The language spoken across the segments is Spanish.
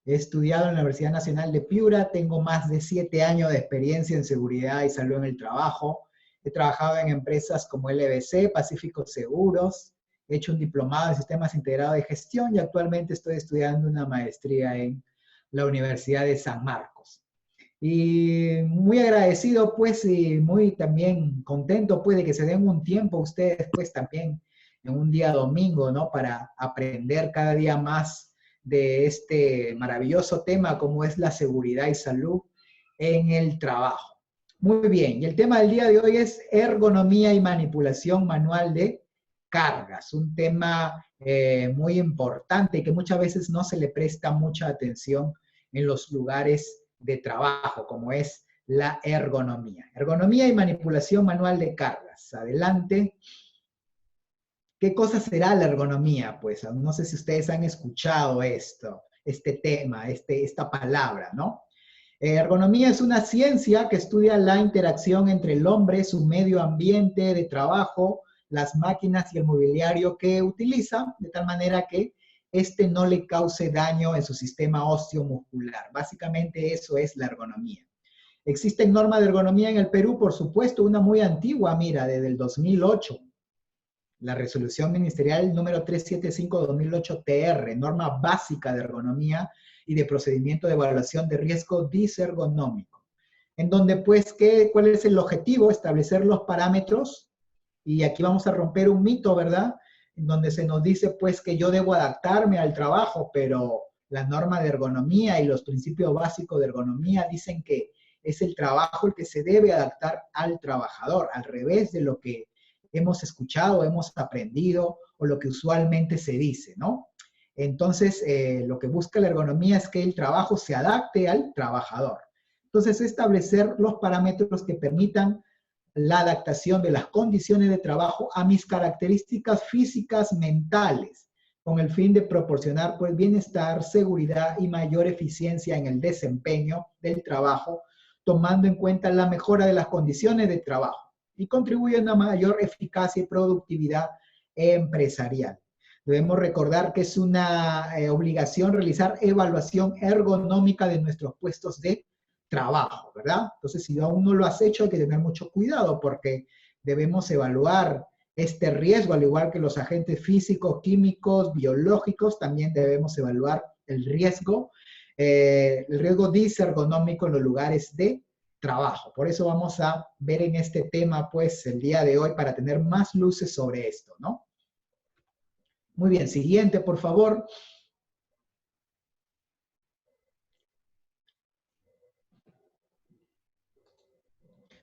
He estudiado en la Universidad Nacional de Piura, tengo más de 7 años de experiencia en seguridad y salud en el trabajo. He trabajado en empresas como LBC, Pacífico Seguros, he hecho un diplomado en sistemas integrados de gestión y actualmente estoy estudiando una maestría en la Universidad de San Marcos. Y muy agradecido, pues, y muy también contento, pues, de que se den un tiempo ustedes, pues, también en un día domingo, ¿no? Para aprender cada día más de este maravilloso tema como es la seguridad y salud en el trabajo. Muy bien, y el tema del día de hoy es ergonomía y manipulación manual de cargas, un tema muy importante que muchas veces no se le presta mucha atención en los lugares de trabajo, como es la ergonomía. Ergonomía y manipulación manual de cargas. Adelante. ¿Qué cosa será la ergonomía? Pues no sé si ustedes han escuchado esto, este tema, esta palabra, ¿no? Ergonomía es una ciencia que estudia la interacción entre el hombre, su medio ambiente de trabajo, las máquinas y el mobiliario que utiliza, de tal manera que este no le cause daño en su sistema óseo-muscular. Básicamente eso es la ergonomía. Existen normas de ergonomía en el Perú, por supuesto, una muy antigua, mira, desde el 2008, la resolución ministerial número 375-2008-TR, norma básica de ergonomía y de procedimiento de evaluación de riesgo disergonómico, en donde pues, ¿cuál es el objetivo? Establecer los parámetros, y aquí vamos a romper un mito, ¿verdad? En donde se nos dice pues que yo debo adaptarme al trabajo, pero la norma de ergonomía y los principios básicos de ergonomía dicen que es el trabajo el que se debe adaptar al trabajador, al revés de lo que hemos escuchado, hemos aprendido o lo que usualmente se dice, ¿no? Entonces, lo que busca la ergonomía es que el trabajo se adapte al trabajador. Entonces, establecer los parámetros que permitan la adaptación de las condiciones de trabajo a mis características físicas mentales, con el fin de proporcionar pues, bienestar, seguridad y mayor eficiencia en el desempeño del trabajo, tomando en cuenta la mejora de las condiciones de trabajo y contribuyen a mayor eficacia y productividad empresarial. Debemos recordar que es una obligación realizar evaluación ergonómica de nuestros puestos de trabajo, ¿verdad? Entonces, si aún no lo has hecho, hay que tener mucho cuidado porque debemos evaluar este riesgo, al igual que los agentes físicos, químicos, biológicos, también debemos evaluar el riesgo disergonómico en los lugares de trabajo. Por eso vamos a ver en este tema, pues, el día de hoy para tener más luces sobre esto, ¿no? Muy bien, siguiente, por favor.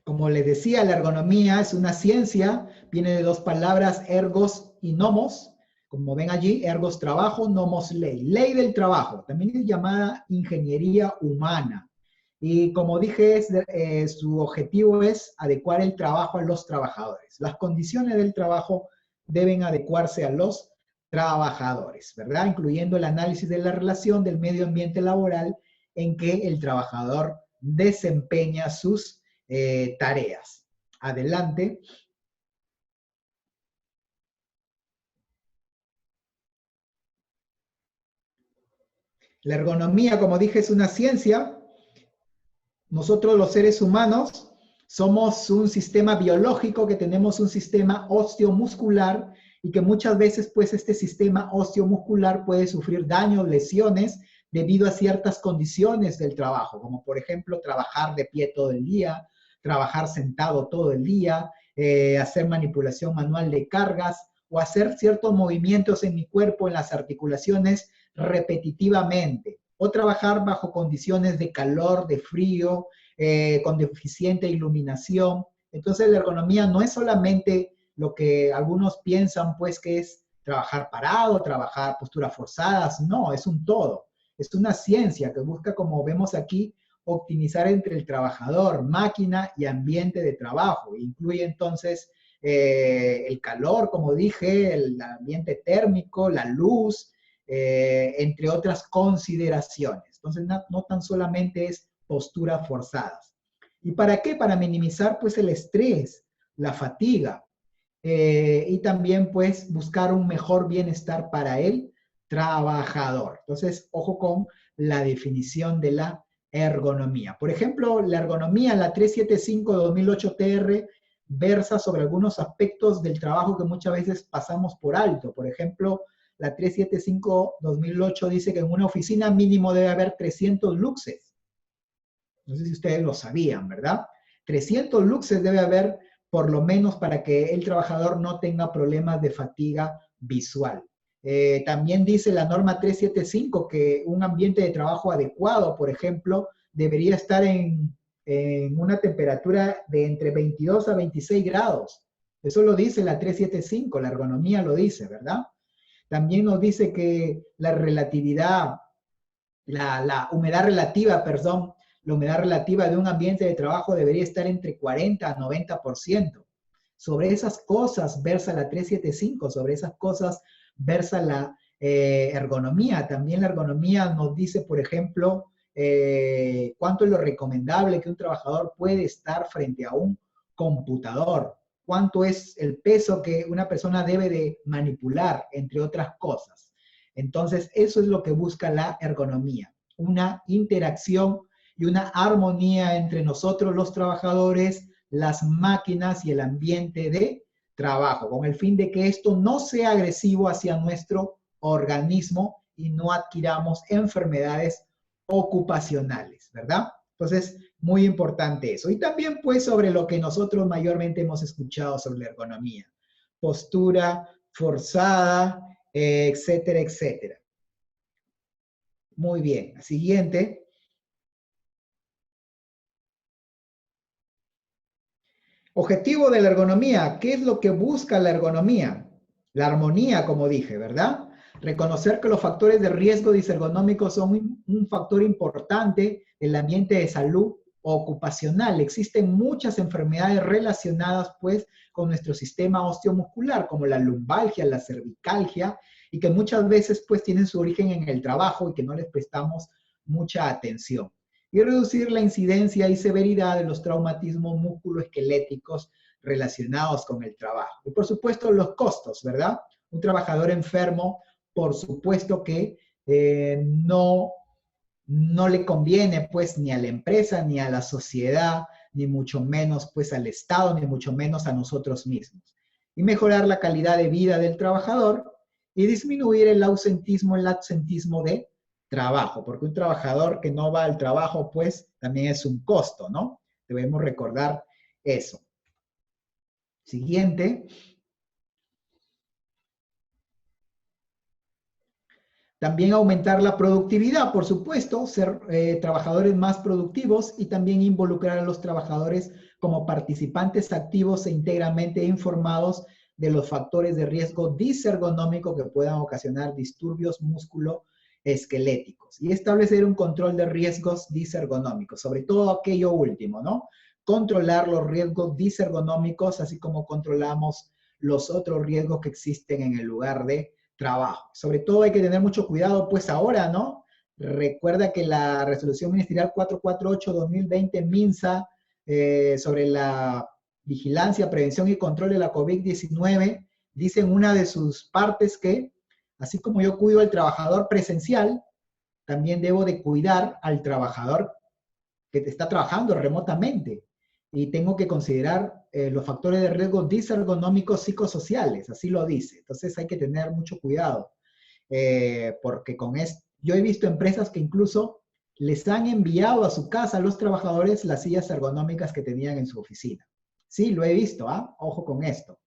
Como les decía, la ergonomía es una ciencia, viene de dos palabras, ergos y nomos. Como ven allí, ergos trabajo, nomos ley. Ley del trabajo, también es llamada ingeniería humana. Y como dije, su objetivo es adecuar el trabajo a los trabajadores. Las condiciones del trabajo deben adecuarse a los trabajadores, ¿verdad? Incluyendo el análisis de la relación del medio ambiente laboral en que el trabajador desempeña sus tareas. Adelante. La ergonomía, como dije, es una ciencia. Nosotros los seres humanos somos un sistema biológico que tenemos un sistema osteomuscular y que muchas veces pues este sistema osteomuscular puede sufrir daños, lesiones debido a ciertas condiciones del trabajo, como por ejemplo trabajar de pie todo el día, trabajar sentado todo el día, hacer manipulación manual de cargas o hacer ciertos movimientos en mi cuerpo, en las articulaciones repetitivamente, o trabajar bajo condiciones de calor, de frío, con deficiente iluminación. Entonces la ergonomía no es solamente lo que algunos piensan pues que es trabajar parado, trabajar posturas forzadas, no, es un todo. Es una ciencia que busca, como vemos aquí, optimizar entre el trabajador, máquina y ambiente de trabajo. Incluye entonces el calor, como dije, el ambiente térmico, la luz, entre otras consideraciones. Entonces, no tan solamente es posturas forzadas. ¿Y para qué? Para minimizar pues el estrés, la fatiga y también pues buscar un mejor bienestar para el trabajador. Entonces, ojo con la definición de la ergonomía. Por ejemplo, la ergonomía, la 375-2008 TR, versa sobre algunos aspectos del trabajo que muchas veces pasamos por alto. Por ejemplo, la 375-2008 dice que en una oficina mínimo debe haber 300 luxes. No sé si ustedes lo sabían, ¿verdad? 300 luxes debe haber por lo menos para que el trabajador no tenga problemas de fatiga visual. También dice la norma 375 que un ambiente de trabajo adecuado, por ejemplo, debería estar en una temperatura de entre 22 a 26 grados. Eso lo dice la 375, la ergonomía lo dice, ¿verdad? También nos dice que la relatividad, la humedad relativa, perdón, la humedad relativa de un ambiente de trabajo debería estar entre 40 a 90%. Sobre esas cosas versa la 375, sobre esas cosas versa la ergonomía. También la ergonomía nos dice, por ejemplo, cuánto es lo recomendable que un trabajador puede estar frente a un computador, cuánto es el peso que una persona debe de manipular, entre otras cosas. Entonces, eso es lo que busca la ergonomía, una interacción y una armonía entre nosotros los trabajadores, las máquinas y el ambiente de trabajo, con el fin de que esto no sea agresivo hacia nuestro organismo y no adquiramos enfermedades ocupacionales, ¿verdad? Entonces, muy importante eso. Y también, pues, sobre lo que nosotros mayormente hemos escuchado sobre la ergonomía. Postura forzada, etcétera, etcétera. Muy bien. Siguiente. Objetivo de la ergonomía. ¿Qué es lo que busca la ergonomía? La armonía, como dije, ¿verdad? Reconocer que los factores de riesgo disergonómicos son un factor importante en el ambiente de salud ocupacional. Existen muchas enfermedades relacionadas, pues, con nuestro sistema osteomuscular, como la lumbalgia, la cervicalgia, y que muchas veces, pues, tienen su origen en el trabajo y que no les prestamos mucha atención. Y reducir la incidencia y severidad de los traumatismos musculoesqueléticos relacionados con el trabajo. Y por supuesto los costos, ¿verdad? Un trabajador enfermo, por supuesto que no le conviene pues ni a la empresa, ni a la sociedad, ni mucho menos pues al Estado, ni mucho menos a nosotros mismos. Y mejorar la calidad de vida del trabajador y disminuir el absentismo de trabajo, porque un trabajador que no va al trabajo, pues también es un costo, ¿no? Debemos recordar eso. Siguiente. También aumentar la productividad, por supuesto, ser trabajadores más productivos y también involucrar a los trabajadores como participantes activos e íntegramente informados de los factores de riesgo disergonómico que puedan ocasionar disturbios musculoesqueléticos y establecer un control de riesgos disergonómicos, sobre todo aquello último, ¿no? Controlar los riesgos disergonómicos, así como controlamos los otros riesgos que existen en el lugar de trabajo. Sobre todo hay que tener mucho cuidado, pues ahora, ¿no? Recuerda que la resolución ministerial 448-2020 MINSA sobre la vigilancia, prevención y control de la COVID-19 dice en una de sus partes que, así como yo cuido al trabajador presencial, también debo de cuidar al trabajador que está trabajando remotamente. Y tengo que considerar los factores de riesgo disergonómicos psicosociales, así lo dice. Entonces hay que tener mucho cuidado, porque con esto, yo he visto empresas que incluso les han enviado a su casa a los trabajadores las sillas ergonómicas que tenían en su oficina. Sí, lo he visto, ¿ah? Ojo con esto.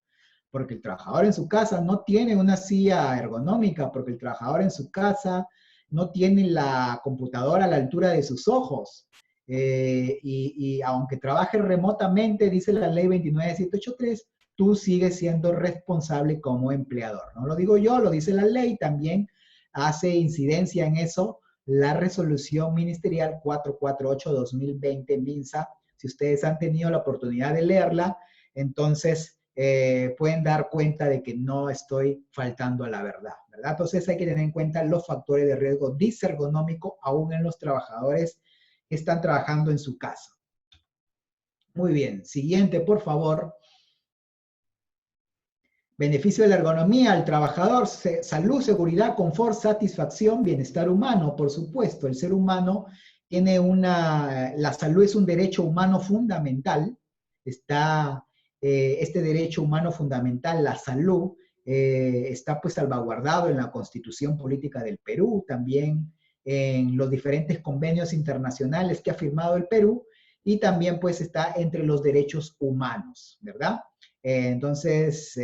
Porque el trabajador en su casa no tiene una silla ergonómica, porque el trabajador en su casa no tiene la computadora a la altura de sus ojos. Y aunque trabaje remotamente, dice la ley 29783, tú sigues siendo responsable como empleador. No lo digo yo, lo dice la ley, también hace incidencia en eso la resolución ministerial 448-2020 MINSA. Si ustedes han tenido la oportunidad de leerla, entonces pueden dar cuenta de que no estoy faltando a la verdad, ¿verdad? Entonces hay que tener en cuenta los factores de riesgo disergonómico aún en los trabajadores que están trabajando en su casa. Muy bien, siguiente, por favor. Beneficio de la ergonomía al trabajador, salud, seguridad, confort, satisfacción, bienestar humano, por supuesto. El ser humano tiene la salud es un derecho humano fundamental. Está este derecho humano fundamental, la salud, está pues salvaguardado en la Constitución Política del Perú, también en los diferentes convenios internacionales que ha firmado el Perú, y también pues está entre los derechos humanos, ¿verdad? Entonces,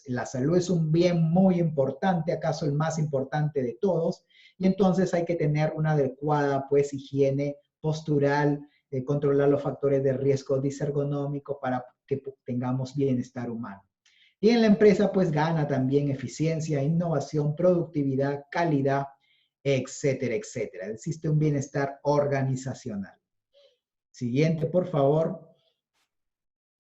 la salud es un bien muy importante, acaso el más importante de todos, y entonces hay que tener una adecuada, pues, higiene postural, controlar los factores de riesgo disergonómico para que tengamos bienestar humano. Y en la empresa, pues, gana también eficiencia, innovación, productividad, calidad, etcétera, etcétera. Existe un bienestar organizacional. Siguiente, por favor.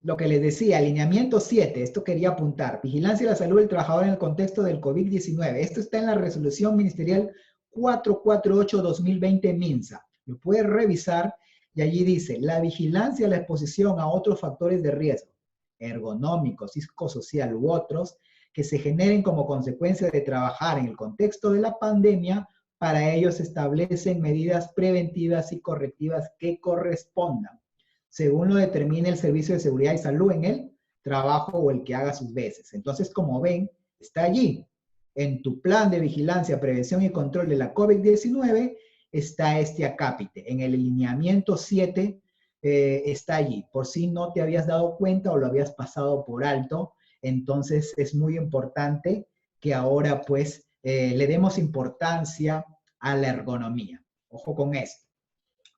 Lo que les decía, alineamiento 7, esto quería apuntar, vigilancia de la salud del trabajador en el contexto del COVID-19. Esto está en la resolución ministerial 448-2020 MINSA. Lo puedes revisar y allí dice, la vigilancia de la exposición a otros factores de riesgo, ergonómico, psicosocial u otros, que se generen como consecuencia de trabajar en el contexto de la pandemia. Para ello se establecen medidas preventivas y correctivas que correspondan, según lo determine el Servicio de Seguridad y Salud en el trabajo o el que haga sus veces. Entonces, como ven, está allí. En tu plan de vigilancia, prevención y control de la COVID-19 está este acápite. En el alineamiento 7 está allí. Por si no te habías dado cuenta o lo habías pasado por alto, entonces es muy importante que ahora pues le demos importancia a la ergonomía. Ojo con esto.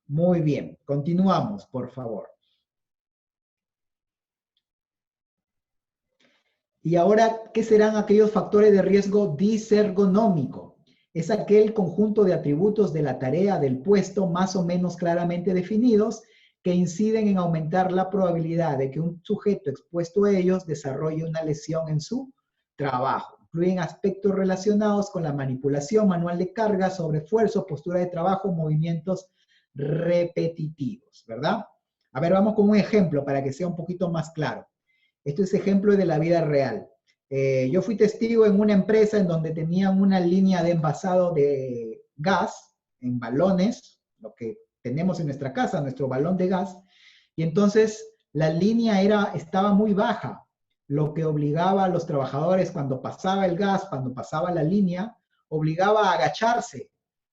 Muy bien, continuamos, por favor. Y ahora, ¿qué serán aquellos factores de riesgo disergonómico? Es aquel conjunto de atributos de la tarea del puesto más o menos claramente definidos que inciden en aumentar la probabilidad de que un sujeto expuesto a ellos desarrolle una lesión en su trabajo. Incluyen aspectos relacionados con la manipulación manual de carga, sobreesfuerzo, postura de trabajo, movimientos repetitivos, ¿verdad? A ver, vamos con un ejemplo para que sea un poquito más claro. Esto es ejemplo de la vida real. Yo fui testigo en una empresa en donde tenían una línea de envasado de gas en balones, lo que tenemos en nuestra casa, nuestro balón de gas, y entonces la línea estaba muy baja, lo que obligaba a los trabajadores cuando pasaba el gas, cuando pasaba la línea, obligaba a agacharse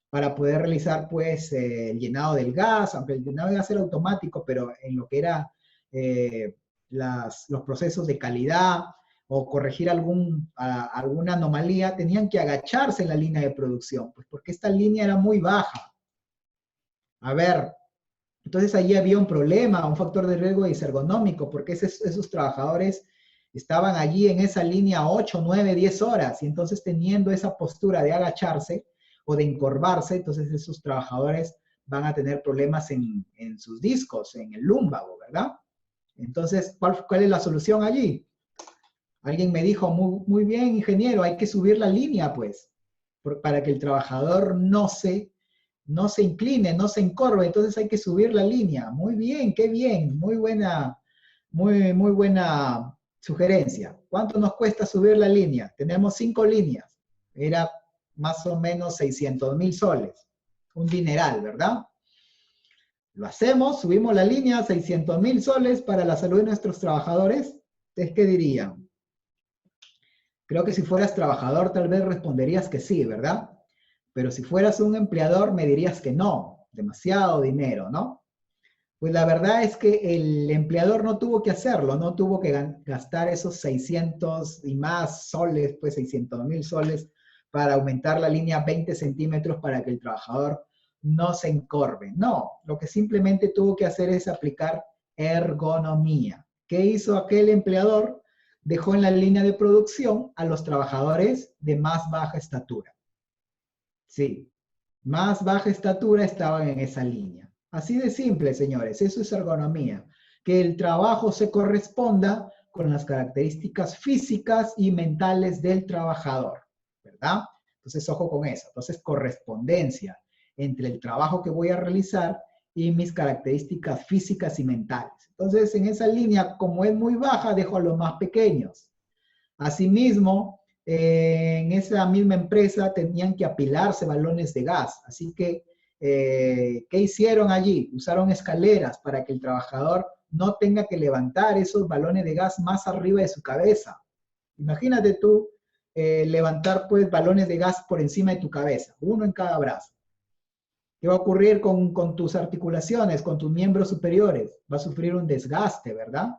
para poder realizar pues el llenado del gas, aunque el llenado del gas era automático, pero en lo que era los procesos de calidad o corregir alguna anomalía, tenían que agacharse en la línea de producción, pues porque esta línea era muy baja. A ver, entonces allí había un problema, un factor de riesgo disergonómico, porque esos trabajadores estaban allí en esa línea 8, 9, 10 horas, y entonces teniendo esa postura de agacharse o de encorvarse, entonces esos trabajadores van a tener problemas en sus discos, en el lúmbago, ¿verdad? Entonces, ¿cuál es la solución allí? Alguien me dijo, muy bien, ingeniero, hay que subir la línea, pues, para que el trabajador no se incline, no se encorve, entonces hay que subir la línea. Muy bien, qué bien, muy buena sugerencia. ¿Cuánto nos cuesta subir la línea? Tenemos 5 líneas. Era más o menos 600,000 soles. Un dineral, ¿verdad? Lo hacemos, subimos la línea, 600,000 soles para la salud de nuestros trabajadores. ¿Ustedes qué dirían? Creo que si fueras trabajador tal vez responderías que sí, ¿verdad? Pero si fueras un empleador me dirías que no, demasiado dinero, ¿no? Pues la verdad es que el empleador no tuvo que hacerlo, no tuvo que gastar esos 600 y más soles, pues 600,000 soles para aumentar la línea 20 centímetros para que el trabajador no se encorve. No, lo que simplemente tuvo que hacer es aplicar ergonomía. ¿Qué hizo aquel empleador? Dejó en la línea de producción a los trabajadores de más baja estatura. Sí, más baja estatura estaban en esa línea. Así de simple, señores, eso es ergonomía. Que el trabajo se corresponda con las características físicas y mentales del trabajador, ¿verdad? Entonces, ojo con eso. Entonces, correspondencia entre el trabajo que voy a realizar y mis características físicas y mentales. Entonces, en esa línea, como es muy baja, dejo a los más pequeños. Asimismo, en esa misma empresa tenían que apilarse balones de gas. Así que, ¿qué hicieron allí? Usaron escaleras para que el trabajador no tenga que levantar esos balones de gas más arriba de su cabeza. Imagínate tú levantar pues balones de gas por encima de tu cabeza, uno en cada brazo. ¿Qué va a ocurrir con tus articulaciones, con tus miembros superiores? Va a sufrir un desgaste, ¿verdad?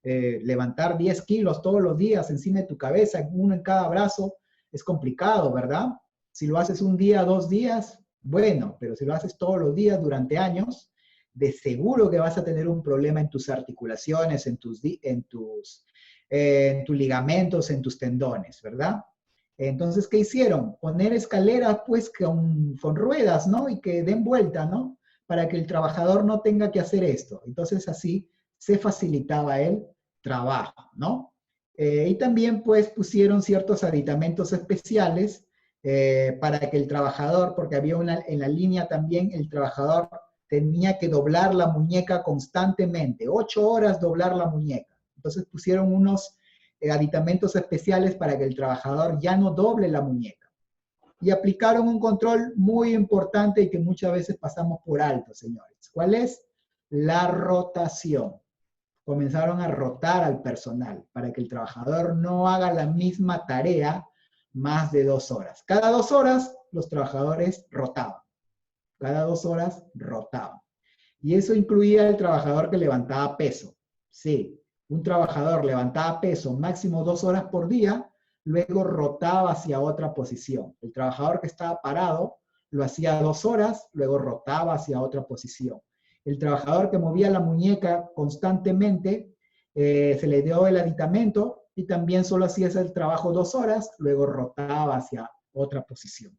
Levantar 10 kilos todos los días encima de tu cabeza, uno en cada brazo, es complicado, ¿verdad? Si lo haces un día, 2 días, bueno, pero si lo haces todos los días durante años, de seguro que vas a tener un problema en tus articulaciones, en tus ligamentos, en tus tendones, ¿verdad? Entonces, ¿qué hicieron? Poner escaleras, pues, con ruedas, ¿no? Y que den vuelta, ¿no? Para que el trabajador no tenga que hacer esto. Entonces, así se facilitaba el trabajo, ¿no? Y también, pues, pusieron ciertos aditamentos especiales para que el trabajador, porque había en la línea también, el trabajador tenía que doblar la muñeca constantemente, 8 horas doblar la muñeca. Entonces pusieron unos aditamentos especiales para que el trabajador ya no doble la muñeca. Y aplicaron un control muy importante y que muchas veces pasamos por alto, señores. ¿Cuál es? La rotación. Comenzaron a rotar al personal para que el trabajador no haga la misma tarea más de 2 horas. Cada 2 horas los trabajadores rotaban. Cada 2 horas rotaban. Y eso incluía el trabajador que levantaba peso. Sí, un trabajador levantaba peso máximo 2 horas por día, luego rotaba hacia otra posición. El trabajador que estaba parado lo hacía 2 horas, luego rotaba hacia otra posición. El trabajador que movía la muñeca constantemente, se le dio el aditamento y también solo hacía ese trabajo 2 horas, luego rotaba hacia otra posición.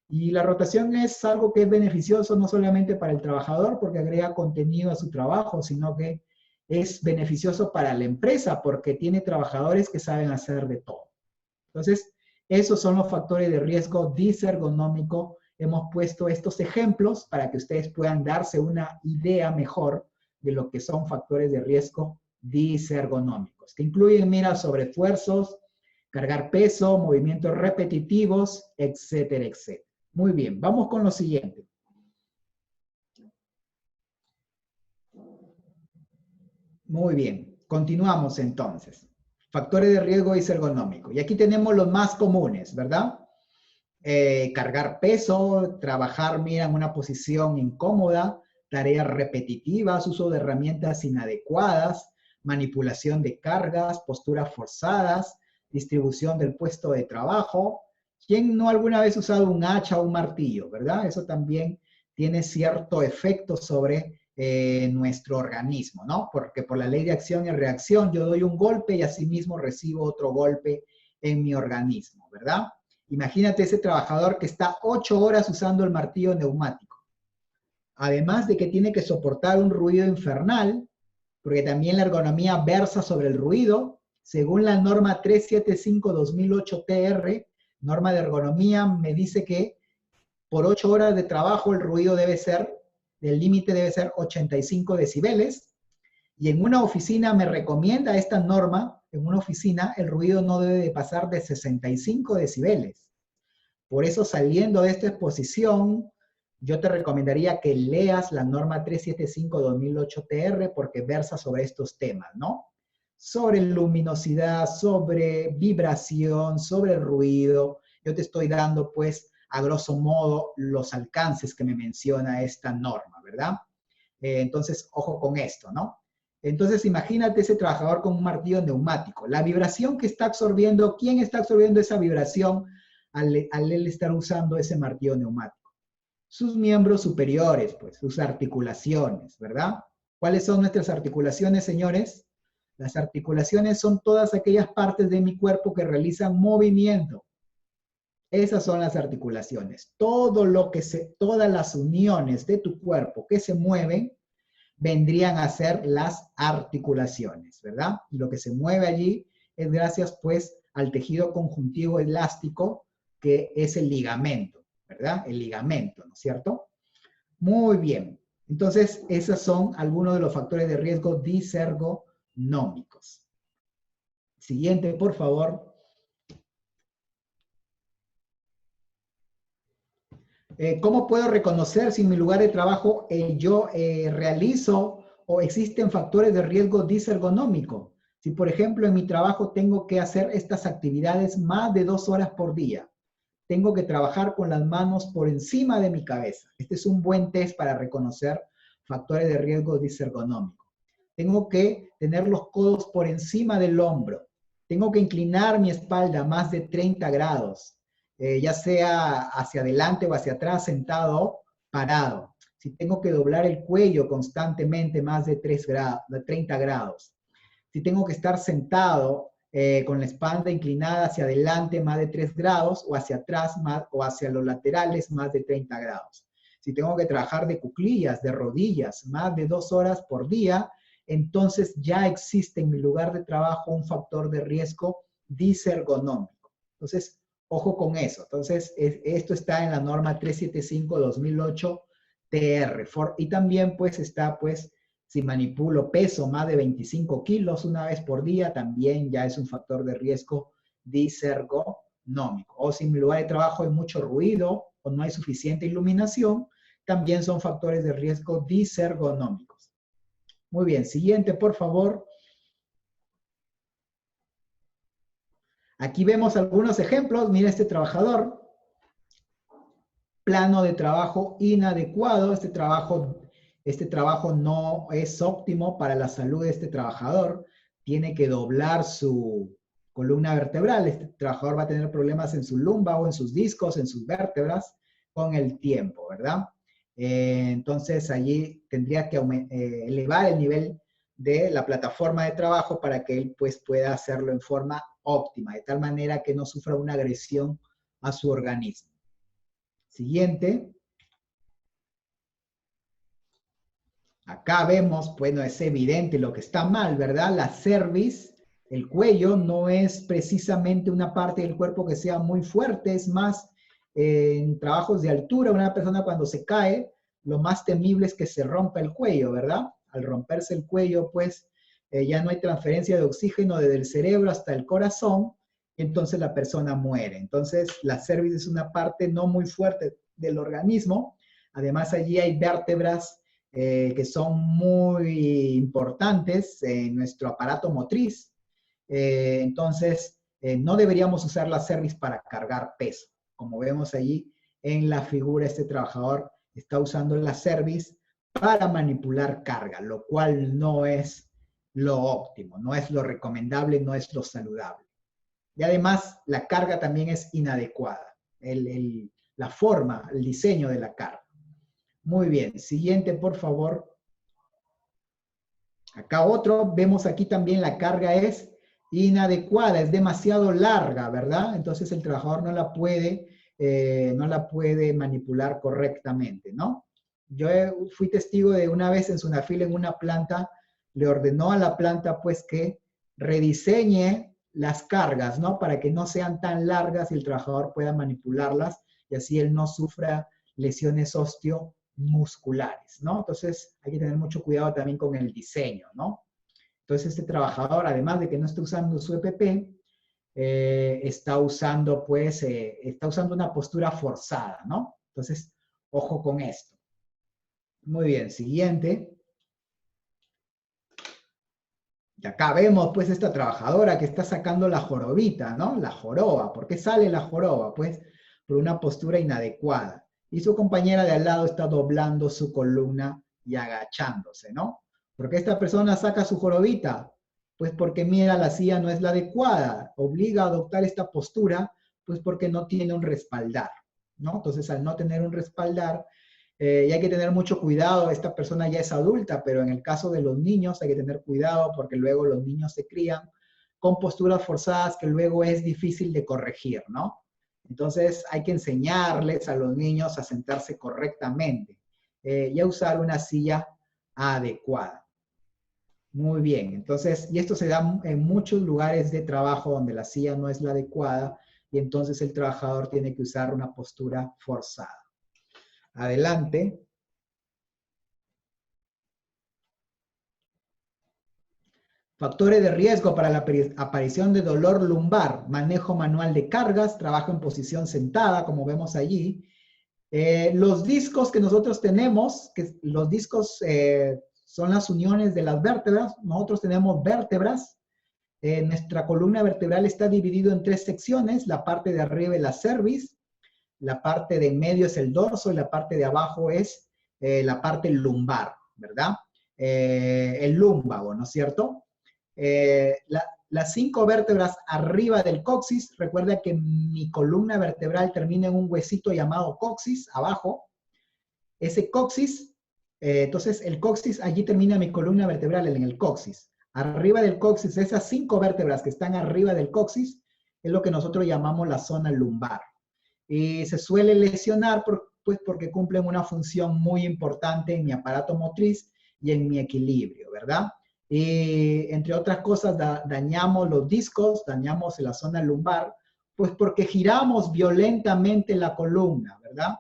Y la rotación es algo que es beneficioso no solamente para el trabajador porque agrega contenido a su trabajo, sino que es beneficioso para la empresa porque tiene trabajadores que saben hacer de todo. Entonces, esos son los factores de riesgo disergonómico. Hemos puesto estos ejemplos para que ustedes puedan darse una idea mejor de lo que son factores de riesgo disergonómicos, que incluyen, mira, sobreesfuerzos, cargar peso, movimientos repetitivos, etcétera, etcétera. Muy bien, vamos con lo siguiente. Muy bien, continuamos entonces. Factores de riesgo disergonómico. Y aquí tenemos los más comunes, ¿verdad? Cargar peso, trabajar, mira, en una posición incómoda, tareas repetitivas, uso de herramientas inadecuadas, manipulación de cargas, posturas forzadas, distribución del puesto de trabajo. ¿Quién no alguna vez ha usado un hacha o un martillo, verdad? Eso también tiene cierto efecto sobre nuestro organismo, ¿no? Porque por la ley de acción y reacción yo doy un golpe y asimismo recibo otro golpe en mi organismo, ¿verdad? Imagínate ese trabajador que está 8 horas usando el martillo neumático. Además de que tiene que soportar un ruido infernal, porque también la ergonomía versa sobre el ruido, según la norma 375-2008 TR, norma de ergonomía, me dice que por 8 horas de trabajo el ruido debe ser, el límite debe ser 85 decibeles, y en una oficina me recomienda esta norma, en una oficina el ruido no debe de pasar de 65 decibeles. Por eso, saliendo de esta exposición, yo te recomendaría que leas la norma 375-2008 TR porque versa sobre estos temas, ¿no? Sobre luminosidad, sobre vibración, sobre ruido. Yo te estoy dando, pues, a grosso modo, los alcances que me menciona esta norma, ¿verdad? Entonces, ojo con esto, ¿no? Entonces, imagínate ese trabajador con un martillo neumático. La vibración que está absorbiendo, ¿quién está absorbiendo esa vibración al él estar usando ese martillo neumático? Sus miembros superiores, pues, sus articulaciones, ¿verdad? ¿Cuáles son nuestras articulaciones, señores? Las articulaciones son todas aquellas partes de mi cuerpo que realizan movimiento. Esas son las articulaciones. Todas las uniones de tu cuerpo que se mueven vendrían a ser las articulaciones, ¿verdad? Y lo que se mueve allí es gracias, pues, al tejido conjuntivo elástico que es el ligamento, ¿verdad? El ligamento, ¿no es cierto? Muy bien. Entonces, esos son algunos de los factores de riesgo disergonómicos. Siguiente, por favor. ¿Cómo puedo reconocer si en mi lugar de trabajo yo realizo o existen factores de riesgo disergonómico? Si, por ejemplo, en mi trabajo tengo que hacer estas actividades más de 2 horas por día, tengo que trabajar con las manos por encima de mi cabeza. Este es un buen test para reconocer factores de riesgo disergonómico. Tengo que tener los codos por encima del hombro. Tengo que inclinar mi espalda más de 30 grados, ya sea hacia adelante o hacia atrás, sentado, parado. Si tengo que doblar el cuello constantemente más de 30 grados. Si tengo que estar sentado con la espalda inclinada hacia adelante más de 3 grados o hacia atrás o hacia los laterales más de 30 grados. Si tengo que trabajar de cuclillas, de rodillas, más de 2 horas por día, entonces ya existe en mi lugar de trabajo un factor de riesgo disergonómico. Entonces, ojo con eso. Entonces, esto está en la norma 375-2008 TR. Y también pues está pues si manipulo peso más de 25 kilos una vez por día, también ya es un factor de riesgo disergonómico. O si en mi lugar de trabajo hay mucho ruido o no hay suficiente iluminación, también son factores de riesgo disergonómicos. Muy bien, siguiente, por favor. Aquí vemos algunos ejemplos. Mira este trabajador. Plano de trabajo inadecuado. Este trabajo no es óptimo para la salud de este trabajador. Tiene que doblar su columna vertebral. Este trabajador va a tener problemas en su lumbar o en sus discos, en sus vértebras, con el tiempo, ¿verdad? Entonces allí tendría que elevar el nivel de la plataforma de trabajo para que él pues pueda hacerlo en forma óptima, de tal manera que no sufra una agresión a su organismo. Siguiente. Acá vemos, bueno, es evidente lo que está mal, ¿verdad? La cerviz, el cuello, no es precisamente una parte del cuerpo que sea muy fuerte, es más, en trabajos de altura, una persona cuando se cae, lo más temible es que se rompa el cuello, ¿verdad? Al romperse el cuello, pues, ya no hay transferencia de oxígeno desde el cerebro hasta el corazón, y entonces la persona muere. Entonces, la cerviz es una parte no muy fuerte del organismo, además allí hay vértebras que son muy importantes en nuestro aparato motriz. Entonces, no deberíamos usar la cerviz para cargar peso. Como vemos allí en la figura, este trabajador está usando la cerviz para manipular carga, lo cual no es lo óptimo, no es lo recomendable, no es lo saludable. Y además, la carga también es inadecuada, la forma, el diseño de la carga. Muy bien, siguiente, por favor. Acá otro, vemos aquí también la carga es inadecuada, es demasiado larga, ¿verdad? Entonces el trabajador no la puede manipular correctamente, ¿no? Yo fui testigo de una vez en Sunafil en una planta, le ordenó a la planta pues que rediseñe las cargas, ¿no? Para que no sean tan largas y el trabajador pueda manipularlas y así él no sufra lesiones osteomusculares, ¿no? Entonces hay que tener mucho cuidado también con el diseño, ¿no? Entonces este trabajador, además de que no está usando su EPP, está usando una postura forzada, ¿no? Entonces, ojo con esto. Muy bien, siguiente. Y acá vemos pues esta trabajadora que está sacando la jorobita, ¿no? La joroba. ¿Por qué sale la joroba? Pues por una postura inadecuada. Y su compañera de al lado está doblando su columna y agachándose, ¿no? ¿Por qué esta persona saca su jorobita? Pues porque mira, la silla no es la adecuada. Obliga a adoptar esta postura, pues porque no tiene un respaldar, ¿no? Entonces, al no tener un respaldar, y hay que tener mucho cuidado, esta persona ya es adulta, pero en el caso de los niños hay que tener cuidado porque luego los niños se crían con posturas forzadas que luego es difícil de corregir, ¿no? Entonces hay que enseñarles a los niños a sentarse correctamente y a usar una silla adecuada. Muy bien, entonces, y esto se da en muchos lugares de trabajo donde la silla no es la adecuada y entonces el trabajador tiene que usar una postura forzada. Adelante. Factores de riesgo para la aparición de dolor lumbar, manejo manual de cargas, trabajo en posición sentada, como vemos allí, Los discos que nosotros tenemos, que los discos son las uniones de las vértebras. Nosotros tenemos vértebras. Nuestra columna vertebral está dividido en 3 secciones. La parte de arriba es la cerviz, la parte de en medio es el dorso y la parte de abajo es la parte lumbar, ¿verdad? El lúmbago, ¿no es cierto? Las 5 vértebras arriba del coxis, recuerda que mi columna vertebral termina en un huesito llamado coxis, abajo. Ese coxis, entonces el coxis, allí termina mi columna vertebral, en el coxis. Arriba del coxis, esas 5 vértebras que están arriba del coxis, es lo que nosotros llamamos la zona lumbar. Y se suele lesionar pues porque cumplen una función muy importante en mi aparato motriz y en mi equilibrio, ¿verdad? Y entre otras cosas, dañamos los discos, dañamos la zona lumbar, pues porque giramos violentamente la columna, ¿verdad?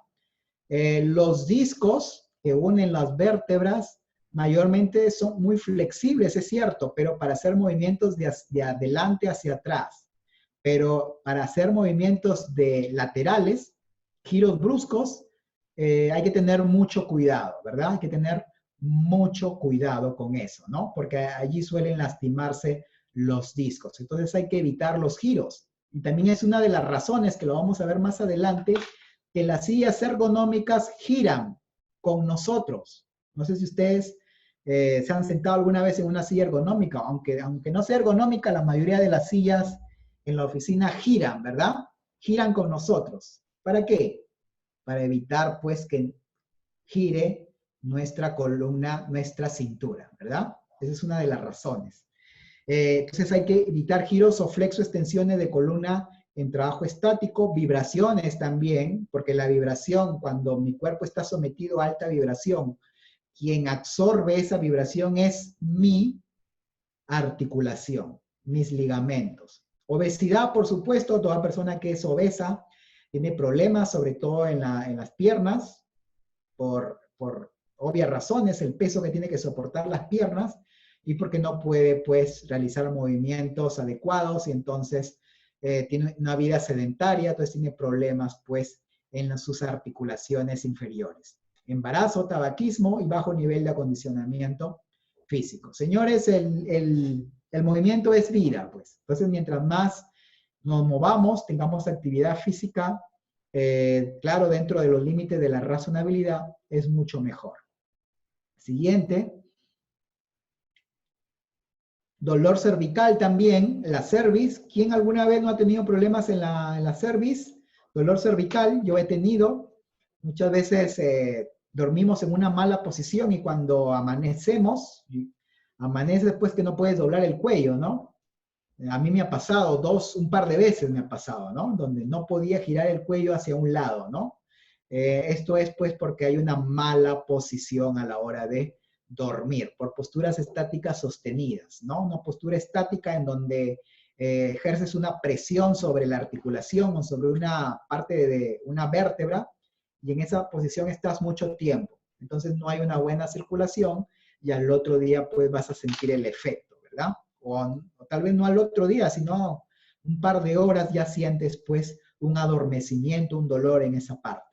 Los discos que unen las vértebras mayormente son muy flexibles, es cierto, pero para hacer movimientos de adelante hacia atrás. Pero para hacer movimientos de laterales, giros bruscos, hay que tener mucho cuidado, ¿verdad? Hay que tener mucho cuidado con eso, ¿no? Porque allí suelen lastimarse los discos. Entonces hay que evitar los giros. Y también es una de las razones, que lo vamos a ver más adelante, que las sillas ergonómicas giran con nosotros. No sé si ustedes se han sentado alguna vez en una silla ergonómica, aunque no sea ergonómica, la mayoría de las sillas en la oficina giran, ¿verdad? Giran con nosotros. ¿Para qué? Para evitar, pues, que gire nuestra columna, nuestra cintura, ¿verdad? Esa es una de las razones. Entonces hay que evitar giros o flexo-extensiones de columna en trabajo estático, vibraciones también, porque la vibración, cuando mi cuerpo está sometido a alta vibración, quien absorbe esa vibración es mi articulación, mis ligamentos. Obesidad, por supuesto, toda persona que es obesa tiene problemas, sobre todo en las piernas, por obvias razones, el peso que tiene que soportar las piernas, y porque no puede, pues, realizar movimientos adecuados, y entonces tiene una vida sedentaria, entonces tiene problemas, pues, en sus articulaciones inferiores. Embarazo, tabaquismo y bajo nivel de acondicionamiento físico. Señores, el movimiento es vida, pues. Entonces, mientras más nos movamos, tengamos actividad física, claro, dentro de los límites de la razonabilidad, es mucho mejor. Siguiente. Dolor cervical también, la cervix. ¿Quién alguna vez no ha tenido problemas en la cervix? Dolor cervical, yo he tenido. Muchas veces dormimos en una mala posición y cuando amanecemos, amanece después que no puedes doblar el cuello, ¿no? A mí me ha pasado un par de veces me ha pasado, ¿no? Donde no podía girar el cuello hacia un lado, ¿no? Esto es pues porque hay una mala posición a la hora de dormir, por posturas estáticas sostenidas, ¿no? Una postura estática en donde ejerces una presión sobre la articulación o sobre una parte de una vértebra, y en esa posición estás mucho tiempo. Entonces no hay una buena circulación y al otro día pues vas a sentir el efecto, ¿verdad? O tal vez no al otro día, sino un par de horas ya sientes pues un adormecimiento, un dolor en esa parte.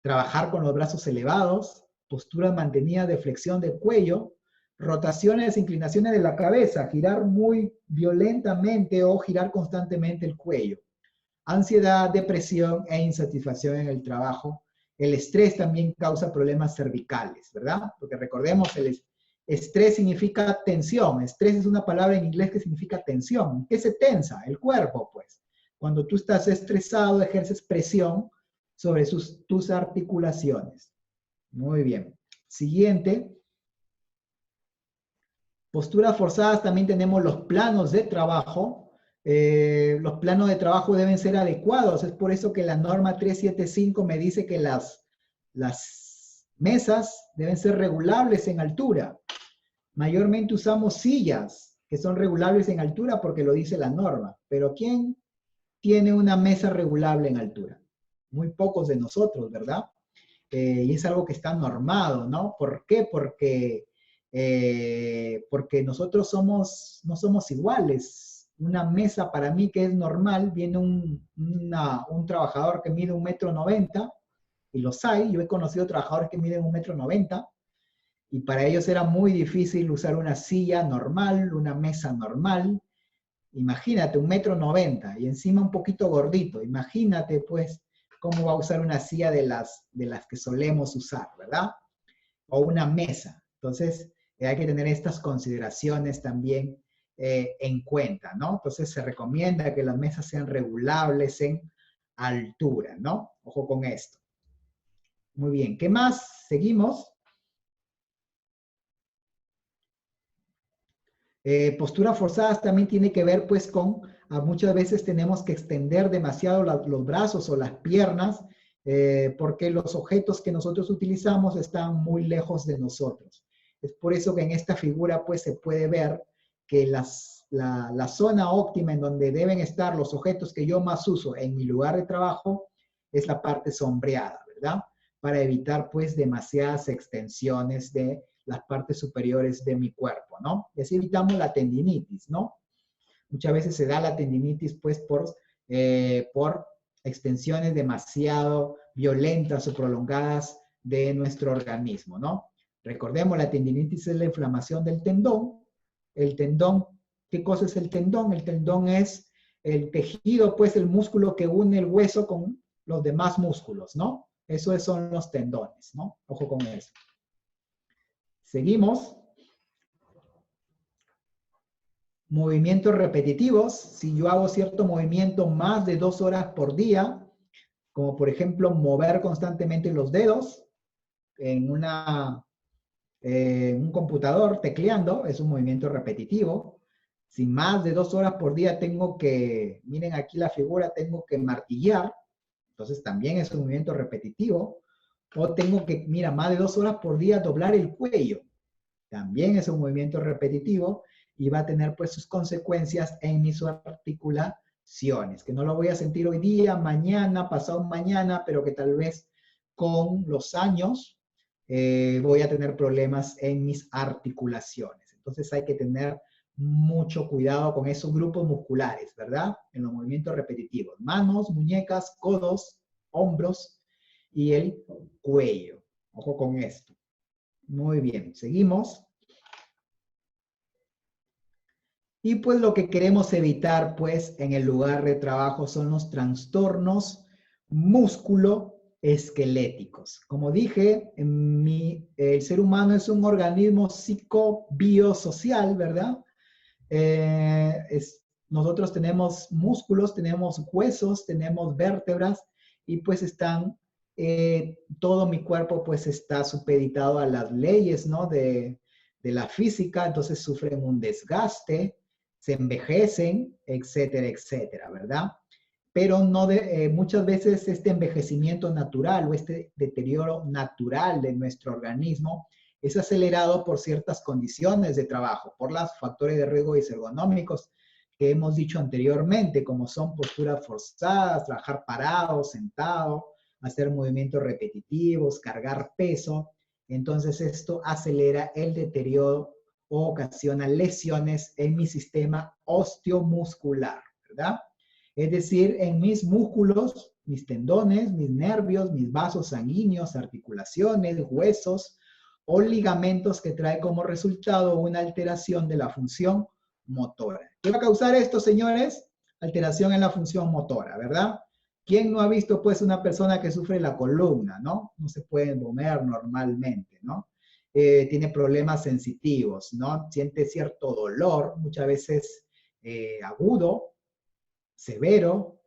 Trabajar con los brazos elevados, posturas mantenidas de flexión del cuello, rotaciones, inclinaciones de la cabeza, girar muy violentamente o girar constantemente el cuello. Ansiedad, depresión e insatisfacción en el trabajo. El estrés también causa problemas cervicales, ¿verdad? Porque recordemos, el estrés significa tensión. Estrés es una palabra en inglés que significa tensión. ¿Qué se tensa? El cuerpo, pues. Cuando tú estás estresado, ejerces presión sobre tus articulaciones. Muy bien. Siguiente. Posturas forzadas, también tenemos los planos de trabajo. Los planos de trabajo deben ser adecuados. Es por eso que la norma 375 me dice que las mesas deben ser regulables en altura. Mayormente usamos sillas que son regulables en altura porque lo dice la norma. Pero ¿quién tiene una mesa regulable en altura? Muy pocos de nosotros, ¿verdad? Y es algo que está normado, ¿no? ¿Por qué? Porque nosotros no somos iguales. Una mesa para mí que es normal, viene un trabajador que mide 1,90 m y los hay. Yo he conocido trabajadores que miden 1,90 m, y para ellos era muy difícil usar una silla normal, una mesa normal. Imagínate, 1,90 m y encima un poquito gordito. Imagínate, pues, cómo va a usar una silla de las que solemos usar, ¿verdad? O una mesa. Entonces, hay que tener estas consideraciones también en cuenta, ¿no? Entonces, se recomienda que las mesas sean regulables en altura, ¿no? Ojo con esto. Muy bien, ¿qué más? Seguimos. Posturas forzadas también tiene que ver pues con, muchas veces tenemos que extender demasiado los brazos o las piernas porque los objetos que nosotros utilizamos están muy lejos de nosotros. Es por eso que en esta figura pues se puede ver que la zona óptima en donde deben estar los objetos que yo más uso en mi lugar de trabajo es la parte sombreada, ¿verdad? Para evitar pues demasiadas extensiones de las partes superiores de mi cuerpo, ¿no? Y así evitamos la tendinitis, ¿no? Muchas veces se da la tendinitis, pues, por extensiones demasiado violentas o prolongadas de nuestro organismo, ¿no? Recordemos, la tendinitis es la inflamación del tendón. El tendón, ¿qué cosa es el tendón? El tendón es el tejido, pues, el músculo que une el hueso con los demás músculos, ¿no? Eso son los tendones, ¿no? Ojo con eso. Seguimos. Movimientos repetitivos. Si yo hago cierto movimiento más de 2 horas por día, como por ejemplo mover constantemente los dedos en un computador tecleando, es un movimiento repetitivo. Si más de 2 horas por día tengo que, miren aquí la figura, tengo que martillar, entonces también es un movimiento repetitivo. O tengo que, mira, más de 2 horas por día doblar el cuello, también es un movimiento repetitivo y va a tener pues sus consecuencias en mis articulaciones, que no lo voy a sentir hoy día, mañana, pasado mañana, pero que tal vez con los años voy a tener problemas en mis articulaciones. Entonces hay que tener mucho cuidado con esos grupos musculares, ¿verdad? En los movimientos repetitivos. Manos, muñecas, codos, hombros y el cuello. Ojo con esto. Muy bien, seguimos. Y pues lo que queremos evitar pues en el lugar de trabajo son los trastornos musculoesqueléticos. Como dije, el ser humano es un organismo psicobiosocial, ¿verdad? Nosotros tenemos músculos, tenemos huesos, tenemos vértebras y pues todo mi cuerpo pues está supeditado a las leyes, ¿no? de la física, entonces sufren un desgaste, se envejecen, etcétera, etcétera, ¿verdad? Pero muchas veces este envejecimiento natural o este deterioro natural de nuestro organismo es acelerado por ciertas condiciones de trabajo, por los factores de riesgo ergonómicos que hemos dicho anteriormente, como son posturas forzadas, trabajar parado, sentado, hacer movimientos repetitivos, cargar peso. Entonces esto acelera el deterioro o ocasiona lesiones en mi sistema osteomuscular, ¿verdad? Es decir, en mis músculos, mis tendones, mis nervios, mis vasos sanguíneos, articulaciones, huesos o ligamentos que trae como resultado una alteración de la función motora. ¿Qué va a causar esto, señores? Alteración en la función motora, ¿verdad? ¿Quién no ha visto, pues, una persona que sufre la columna, ¿no? No se puede mover normalmente, ¿no? Tiene problemas sensitivos, ¿no? Siente cierto dolor, muchas veces agudo, severo,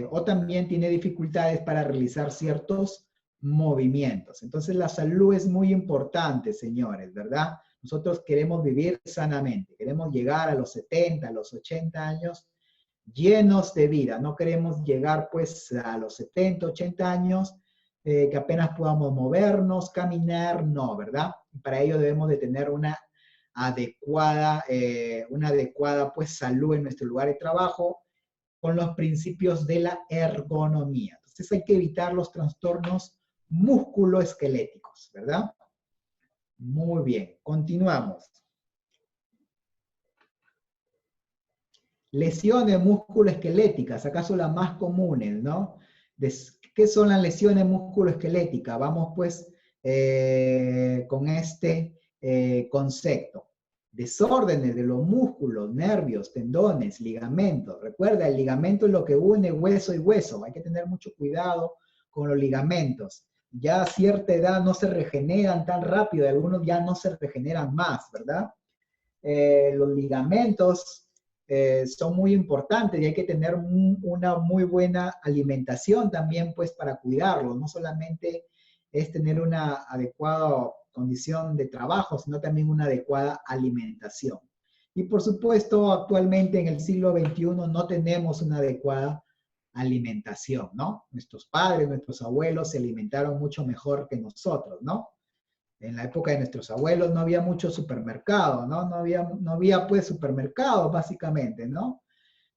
o también tiene dificultades para realizar ciertos movimientos. Entonces la salud es muy importante, señores, ¿verdad? Nosotros queremos vivir sanamente, queremos llegar a los 70, a los 80 años llenos de vida, no queremos llegar pues a los 70, 80 años que apenas podamos movernos, caminar, no, ¿verdad? Para ello debemos de tener una adecuada pues salud en nuestro lugar de trabajo, con los principios de la ergonomía. Entonces hay que evitar los trastornos musculoesqueléticos, ¿verdad? Muy bien, continuamos. Lesiones musculoesqueléticas, acaso las más comunes, ¿no? ¿Qué son las lesiones musculoesqueléticas? Vamos pues con este concepto. Desórdenes de los músculos, nervios, tendones, ligamentos. Recuerda, el ligamento es lo que une hueso y hueso. Hay que tener mucho cuidado con los ligamentos. Ya a cierta edad no se regeneran tan rápido, y algunos ya no se regeneran más, ¿verdad? Los ligamentos son muy importantes y hay que tener una muy buena alimentación también, pues, para cuidarlos. No solamente es tener una adecuada condición de trabajo, sino también una adecuada alimentación. Y por supuesto, actualmente en el siglo XXI no tenemos una adecuada alimentación, ¿no? Nuestros padres, nuestros abuelos se alimentaron mucho mejor que nosotros, ¿no? En la época de nuestros abuelos no había mucho supermercado, ¿no? No había pues supermercados, básicamente, ¿no?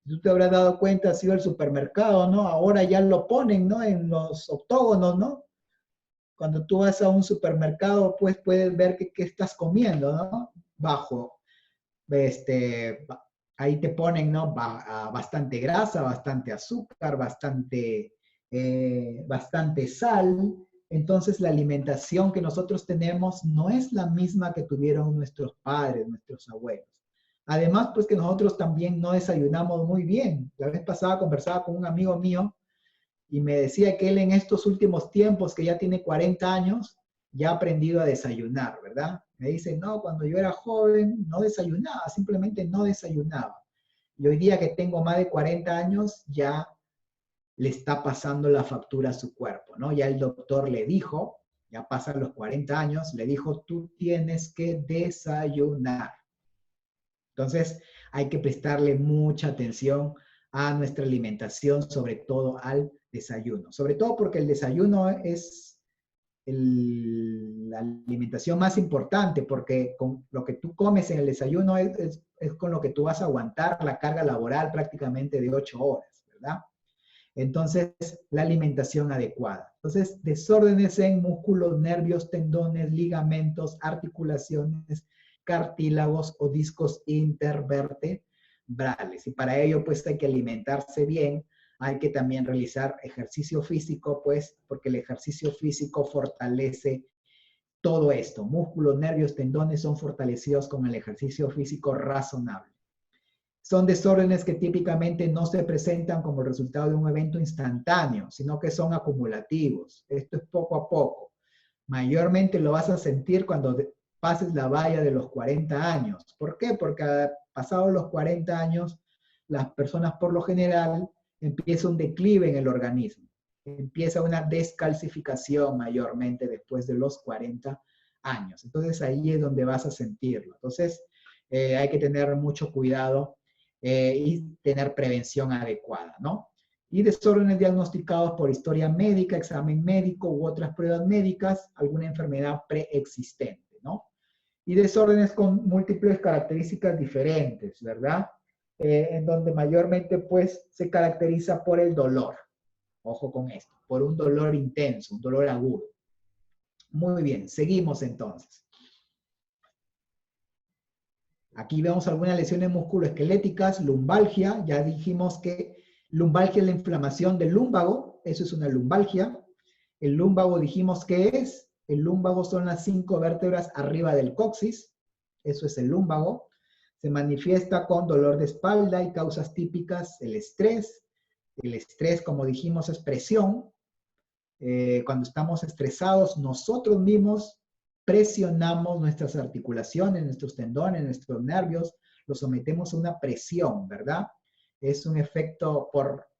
Tú te habrás dado cuenta, ha sido el supermercado, ¿no? Ahora ya lo ponen, ¿no? En los octógonos, ¿no? Cuando tú vas a un supermercado, pues puedes ver qué estás comiendo, ¿no? Ahí te ponen, ¿no? Bastante grasa, bastante azúcar, bastante sal. Entonces la alimentación que nosotros tenemos no es la misma que tuvieron nuestros padres, nuestros abuelos. Además, pues que nosotros también no desayunamos muy bien. La vez pasada conversaba con un amigo mío y me decía que él en estos últimos tiempos, que ya tiene 40 años, ya ha aprendido a desayunar, ¿verdad? Me dice, no, cuando yo era joven no desayunaba, simplemente no desayunaba. Y hoy día que tengo más de 40 años, ya le está pasando la factura a su cuerpo, ¿no? Ya el doctor le dijo, ya pasan los 40 años, le dijo, tú tienes que desayunar. Entonces, hay que prestarle mucha atención a nuestra alimentación, sobre todo al desayuno. Sobre todo porque el desayuno es la alimentación más importante, porque con lo que tú comes en el desayuno es con lo que tú vas a aguantar la carga laboral prácticamente de 8 horas, ¿verdad? Entonces, la alimentación adecuada. Entonces, desórdenes en músculos, nervios, tendones, ligamentos, articulaciones, cartílagos o discos intervertebrales. Y para ello, pues, hay que alimentarse bien, hay que también realizar ejercicio físico, pues, porque el ejercicio físico fortalece todo esto. Músculos, nervios, tendones son fortalecidos con el ejercicio físico razonable. Son desórdenes que típicamente no se presentan como resultado de un evento instantáneo, sino que son acumulativos. Esto es poco a poco. Mayormente lo vas a sentir cuando pases la valla de los 40 años. ¿Por qué? Porque pasados los 40 años, las personas por lo general empieza un declive en el organismo. Empieza una descalcificación mayormente después de los 40 años. Entonces ahí es donde vas a sentirlo. Entonces hay que tener mucho cuidado y tener prevención adecuada, ¿no? Y desórdenes diagnosticados por historia médica, examen médico u otras pruebas médicas, alguna enfermedad preexistente, ¿no? Y desórdenes con múltiples características diferentes, ¿verdad? En donde mayormente, pues, se caracteriza por el dolor. Ojo con esto, por un dolor intenso, un dolor agudo. Muy bien, seguimos entonces. Aquí vemos algunas lesiones musculoesqueléticas, lumbalgia, ya dijimos que lumbalgia es la inflamación del lúmbago, eso es una lumbalgia. El lúmbago dijimos que es, el lúmbago son las 5 vértebras arriba del coxis, eso es el lúmbago. Se manifiesta con dolor de espalda y causas típicas, el estrés. El estrés, como dijimos, es presión. Cuando estamos estresados, nosotros mismos presionamos nuestras articulaciones, nuestros tendones, nuestros nervios, los sometemos a una presión, ¿verdad? Es un efecto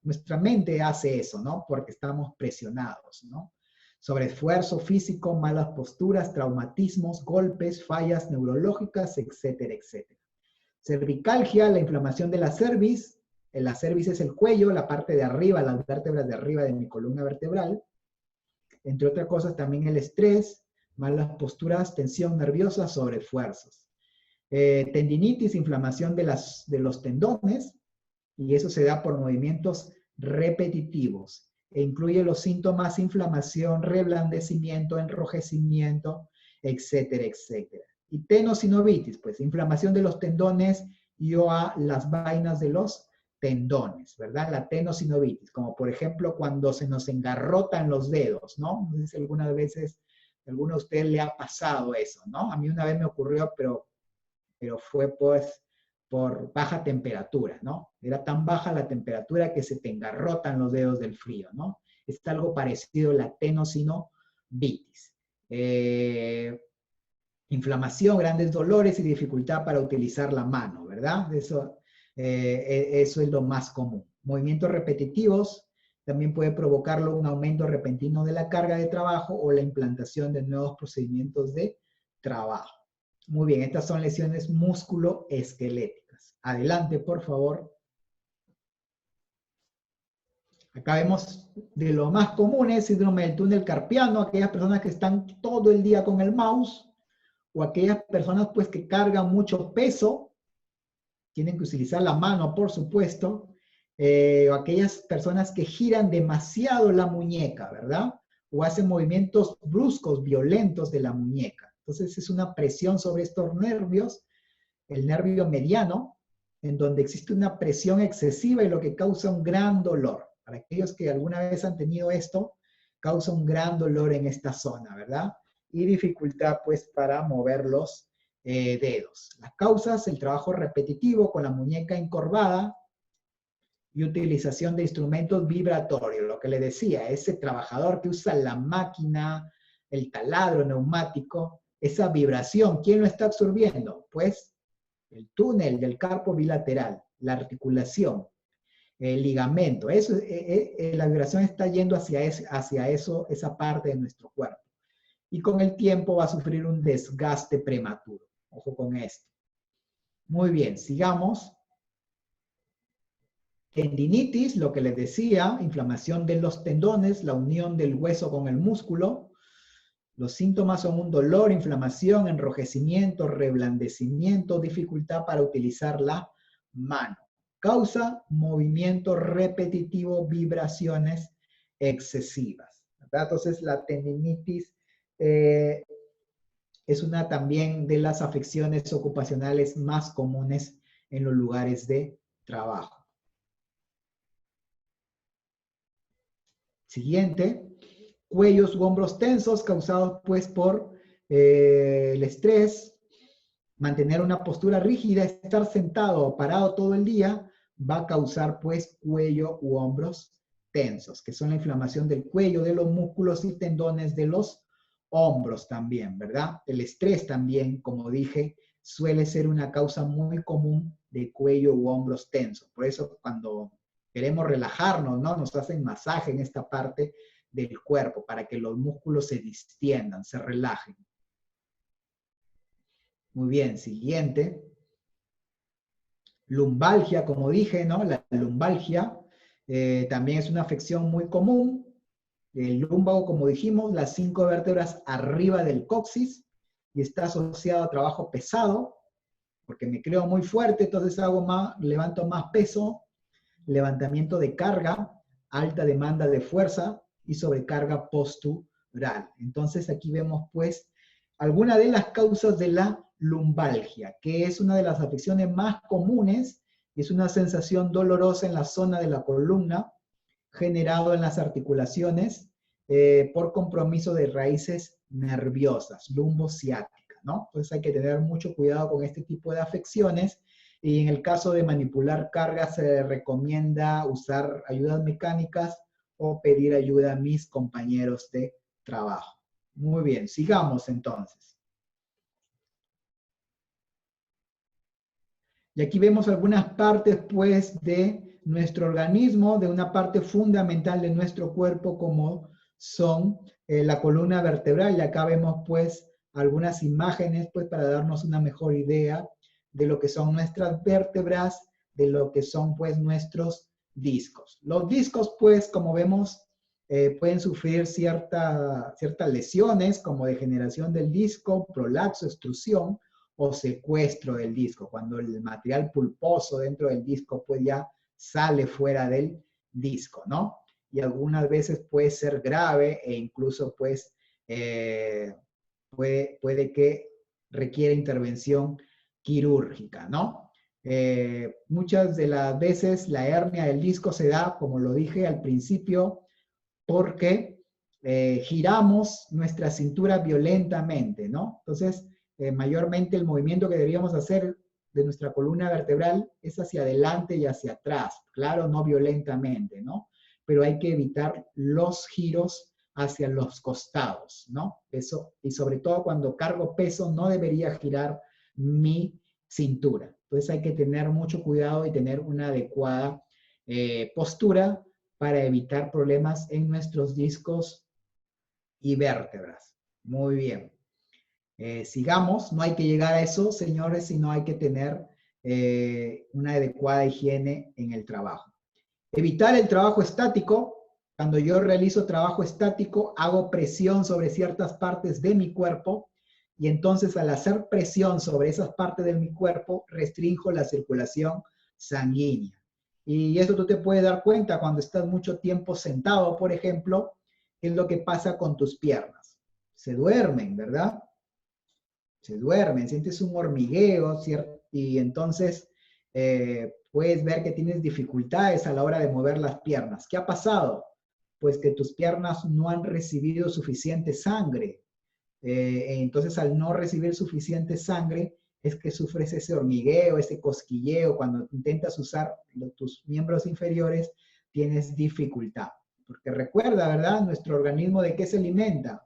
nuestra mente hace eso, ¿no? Porque estamos presionados, ¿no? Sobreesfuerzo físico, malas posturas, traumatismos, golpes, fallas neurológicas, etcétera, etcétera. Cervicalgia, la inflamación de la cerviz. La cerviz es el cuello, la parte de arriba, las vértebras de arriba de mi columna vertebral. Entre otras cosas, también el estrés, malas posturas, tensión nerviosa, sobreesfuerzos. Tendinitis, inflamación de los tendones, y eso se da por movimientos repetitivos. E incluye los síntomas inflamación, reblandecimiento, enrojecimiento, etcétera, etcétera. Y tenosinovitis, pues inflamación de los tendones y o a las vainas de los tendones, ¿verdad? La tenosinovitis, como por ejemplo cuando se nos engarrotan los dedos, ¿no? No sé si algunas veces a alguno de ustedes le ha pasado eso, ¿no? A mí una vez me ocurrió, pero fue pues por baja temperatura, ¿no? Era tan baja la temperatura que se te engarrotan los dedos del frío, ¿no? Es algo parecido a la tenosinovitis. Inflamación, grandes dolores y dificultad para utilizar la mano, ¿verdad? Eso es lo más común. Movimientos repetitivos también puede provocarlo un aumento repentino de la carga de trabajo o la implantación de nuevos procedimientos de trabajo. Muy bien, estas son lesiones musculoesqueléticas. Adelante, por favor. Acá vemos de lo más común es síndrome del túnel carpiano, aquellas personas que están todo el día con el mouse, o aquellas personas pues que cargan mucho peso, tienen que utilizar la mano, por supuesto, o aquellas personas que giran demasiado la muñeca, ¿verdad? O hacen movimientos bruscos, violentos de la muñeca. Entonces es una presión sobre estos nervios, el nervio mediano, en donde existe una presión excesiva y lo que causa un gran dolor. Para aquellos que alguna vez han tenido esto, causa un gran dolor en esta zona, ¿verdad? Y dificultad pues para mover los dedos. Las causas, el trabajo repetitivo con la muñeca encorvada y utilización de instrumentos vibratorios. Lo que le decía, ese trabajador que usa la máquina, el taladro neumático, esa vibración, ¿quién lo está absorbiendo? Pues el túnel del carpo bilateral, la articulación, el ligamento. Eso, la vibración está yendo hacia eso, esa parte de nuestro cuerpo. Y con el tiempo va a sufrir un desgaste prematuro. Ojo con esto. Muy bien, sigamos. Tendinitis, lo que les decía, inflamación de los tendones, la unión del hueso con el músculo. Los síntomas son un dolor, inflamación, enrojecimiento, reblandecimiento, dificultad para utilizar la mano. Causa movimiento repetitivo, vibraciones excesivas, ¿verdad? Entonces la tendinitis es una también de las afecciones ocupacionales más comunes en los lugares de trabajo. Siguiente, cuellos u hombros tensos causados pues por el estrés, mantener una postura rígida, estar sentado o parado todo el día, va a causar pues cuello u hombros tensos, que son la inflamación del cuello, de los músculos y tendones de los hombros también, ¿verdad? El estrés también, como dije, suele ser una causa muy común de cuello u hombros tensos. Por eso cuando queremos relajarnos, ¿no? Nos hacen masaje en esta parte del cuerpo para que los músculos se distiendan, se relajen. Muy bien, siguiente. Lumbalgia, como dije, ¿no? La lumbalgia también es una afección muy común. El lumbago, como dijimos, las 5 vértebras arriba del coxis y está asociado a trabajo pesado, porque me creo muy fuerte, entonces levanto más peso, levantamiento de carga, alta demanda de fuerza y sobrecarga postural. Entonces aquí vemos pues algunas de las causas de la lumbalgia, que es una de las afecciones más comunes, es una sensación dolorosa en la zona de la columna, generado en las articulaciones por compromiso de raíces nerviosas, lumbociática, ¿no? Entonces hay que tener mucho cuidado con este tipo de afecciones y en el caso de manipular cargas se recomienda usar ayudas mecánicas o pedir ayuda a mis compañeros de trabajo. Muy bien, sigamos entonces. Y aquí vemos algunas partes pues de nuestro organismo, de una parte fundamental de nuestro cuerpo como son la columna vertebral. Y acá vemos pues algunas imágenes pues para darnos una mejor idea de lo que son nuestras vértebras, de lo que son pues nuestros discos. Los discos pues como vemos pueden sufrir ciertas lesiones como degeneración del disco, prolapso, extrusión, o secuestro del disco, cuando el material pulposo dentro del disco pues ya sale fuera del disco, ¿no? Y algunas veces puede ser grave e incluso pues puede que requiera intervención quirúrgica, ¿no? Muchas de las veces la hernia del disco se da, como lo dije al principio, porque giramos nuestra cintura violentamente, ¿no? Entonces, mayormente el movimiento que deberíamos hacer de nuestra columna vertebral es hacia adelante y hacia atrás, claro, no violentamente, ¿no? Pero hay que evitar los giros hacia los costados, ¿no? Eso, y sobre todo cuando cargo peso, no debería girar mi cintura. Entonces hay que tener mucho cuidado y tener una adecuada postura para evitar problemas en nuestros discos y vértebras. Muy bien. Sigamos, no hay que llegar a eso, señores, sino hay que tener una adecuada higiene en el trabajo. Evitar el trabajo estático. Cuando yo realizo trabajo estático, hago presión sobre ciertas partes de mi cuerpo y entonces al hacer presión sobre esas partes de mi cuerpo, restrinjo la circulación sanguínea. Y eso tú te puedes dar cuenta cuando estás mucho tiempo sentado, por ejemplo, qué es lo que pasa con tus piernas. Se duermen, ¿verdad? Se duermen, sientes un hormigueo, ¿cierto? Y entonces puedes ver que tienes dificultades a la hora de mover las piernas. ¿Qué ha pasado? Pues que tus piernas no han recibido suficiente sangre. Entonces, al no recibir suficiente sangre, es que sufres ese hormigueo, ese cosquilleo. Cuando intentas usar tus miembros inferiores, tienes dificultad. Porque recuerda, ¿verdad? Nuestro organismo, ¿de qué se alimenta?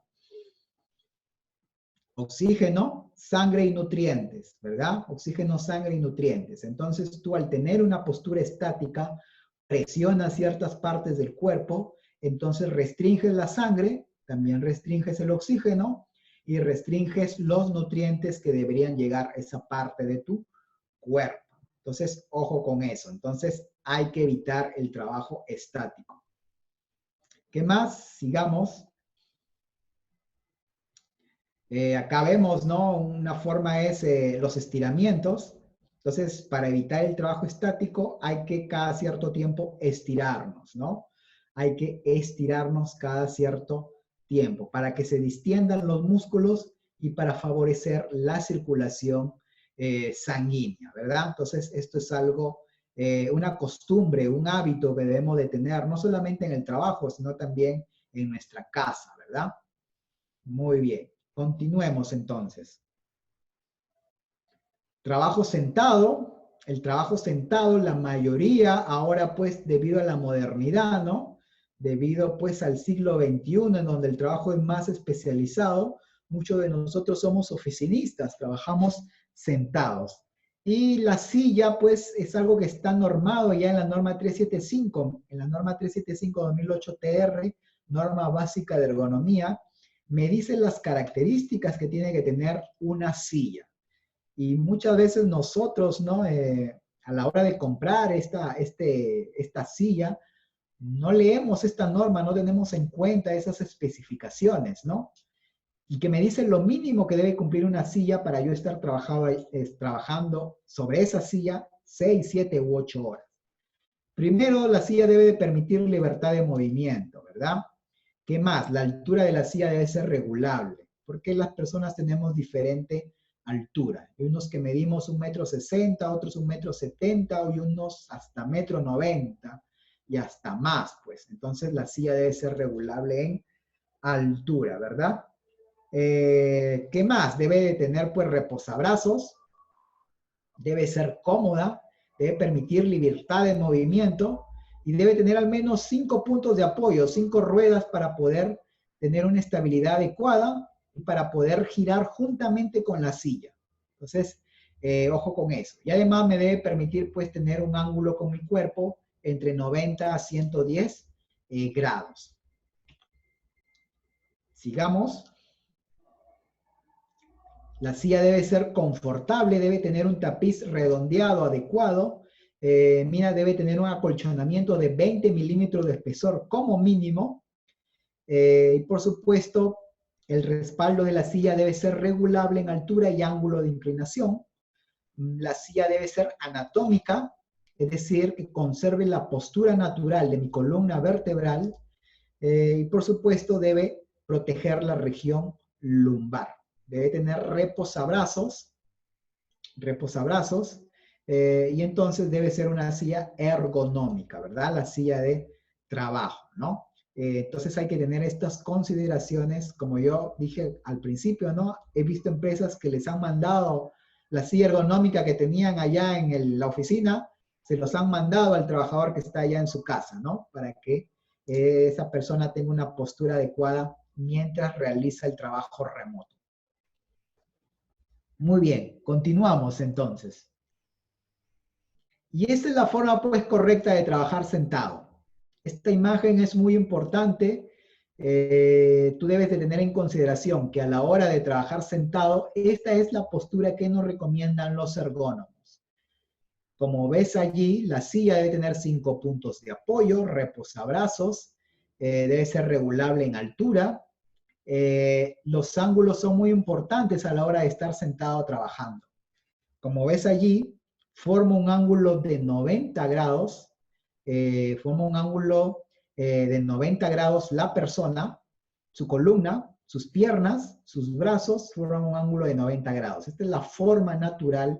Oxígeno, sangre y nutrientes, ¿verdad? Oxígeno, sangre y nutrientes. Entonces tú al tener una postura estática, presionas ciertas partes del cuerpo, entonces restringes la sangre, también restringes el oxígeno y restringes los nutrientes que deberían llegar a esa parte de tu cuerpo. Entonces, ojo con eso. Entonces hay que evitar el trabajo estático. ¿Qué más? Sigamos. Acá vemos, ¿no? Una forma es los estiramientos. Entonces, para evitar el trabajo estático, hay que cada cierto tiempo estirarnos, ¿no? Hay que estirarnos cada cierto tiempo para que se distiendan los músculos y para favorecer la circulación sanguínea, ¿verdad? Entonces, esto es algo, una costumbre, un hábito que debemos de tener, no solamente en el trabajo, sino también en nuestra casa, ¿verdad? Muy bien. Continuemos entonces. Trabajo sentado. El trabajo sentado, la mayoría ahora pues debido a la modernidad, ¿no? Debido pues al siglo XXI en donde el trabajo es más especializado, muchos de nosotros somos oficinistas, trabajamos sentados. Y la silla pues es algo que está normado ya en la norma 375, en la norma 375-2008 TR, norma básica de ergonomía, me dicen las características que tiene que tener una silla. Y muchas veces nosotros, ¿no? A la hora de comprar esta silla, no leemos esta norma, no tenemos en cuenta esas especificaciones, ¿no? Y que me dicen lo mínimo que debe cumplir una silla para yo estar trabajando sobre esa silla 6, 7 u 8 horas. Primero, la silla debe de permitir libertad de movimiento, ¿verdad? ¿Qué más? La altura de la silla debe ser regulable, porque las personas tenemos diferente altura. Hay unos que medimos 1,60 m, otros 1,70 m y unos hasta 1,90 m y hasta más, pues. Entonces la silla debe ser regulable en altura, ¿verdad? ¿Qué más? Debe de tener pues reposabrazos, debe ser cómoda, debe permitir libertad de movimiento y debe tener al menos 5 puntos de apoyo, 5 ruedas para poder tener una estabilidad adecuada y para poder girar juntamente con la silla. Entonces, ojo con eso. Y además me debe permitir pues tener un ángulo con mi cuerpo entre 90 a 110 grados. Sigamos. La silla debe ser confortable, debe tener un tapiz redondeado adecuado. Mira, debe tener un acolchonamiento de 20 milímetros de espesor como mínimo. Y por supuesto, el respaldo de la silla debe ser regulable en altura y ángulo de inclinación. La silla debe ser anatómica, es decir, que conserve la postura natural de mi columna vertebral. Y por supuesto, debe proteger la región lumbar. Debe tener reposabrazos, y entonces debe ser una silla ergonómica, ¿verdad? La silla de trabajo, ¿no? Entonces hay que tener estas consideraciones, como yo dije al principio, ¿no? He visto empresas que les han mandado la silla ergonómica que tenían allá en la oficina, se los han mandado al trabajador que está allá en su casa, ¿no? Para que esa persona tenga una postura adecuada mientras realiza el trabajo remoto. Muy bien, continuamos entonces. Y esta es la forma pues correcta de trabajar sentado. Esta imagen es muy importante. Tú debes de tener en consideración que a la hora de trabajar sentado, esta es la postura que nos recomiendan los ergónomos. Como ves allí, la silla debe tener 5 puntos de apoyo, reposabrazos, debe ser regulable en altura. Los ángulos son muy importantes a la hora de estar sentado trabajando. Como ves allí, forma un ángulo de 90 grados, de 90 grados la persona, su columna, sus piernas, sus brazos, forman un ángulo de 90 grados. Esta es la forma natural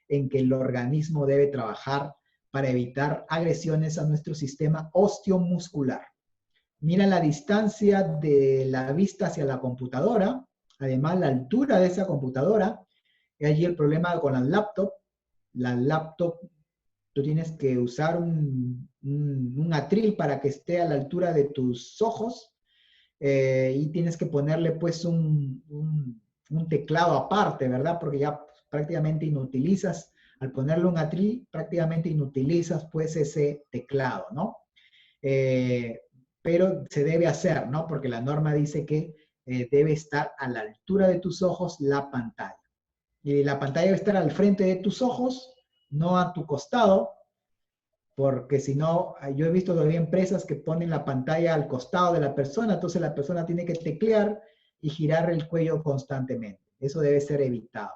en que el organismo debe trabajar para evitar agresiones a nuestro sistema osteomuscular. Mira la distancia de la vista hacia la computadora, además la altura de esa computadora. Y allí el problema con las laptops. La laptop, tú tienes que usar un atril para que esté a la altura de tus ojos y tienes que ponerle pues un teclado aparte, ¿verdad? Porque ya prácticamente inutilizas, al ponerle un atril, prácticamente inutilizas pues ese teclado, ¿no? Pero se debe hacer, ¿no? Porque la norma dice que debe estar a la altura de tus ojos la pantalla. Y la pantalla debe estar al frente de tus ojos, no a tu costado, porque si no, yo he visto todavía empresas que ponen la pantalla al costado de la persona, entonces la persona tiene que teclear y girar el cuello constantemente. Eso debe ser evitado.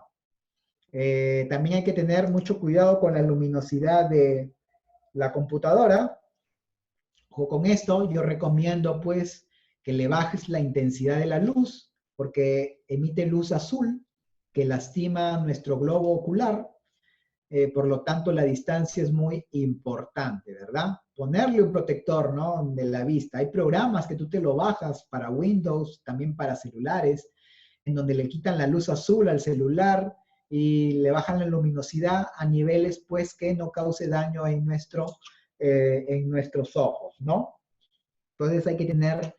También hay que tener mucho cuidado con la luminosidad de la computadora. O con esto yo recomiendo pues que le bajes la intensidad de la luz, porque emite luz azul que lastima nuestro globo ocular, por lo tanto la distancia es muy importante, ¿verdad? Ponerle un protector, ¿no? De la vista. Hay programas que tú te lo bajas para Windows, también para celulares, en donde le quitan la luz azul al celular y le bajan la luminosidad a niveles pues que no cause daño en nuestros ojos, ¿no? Entonces hay que tener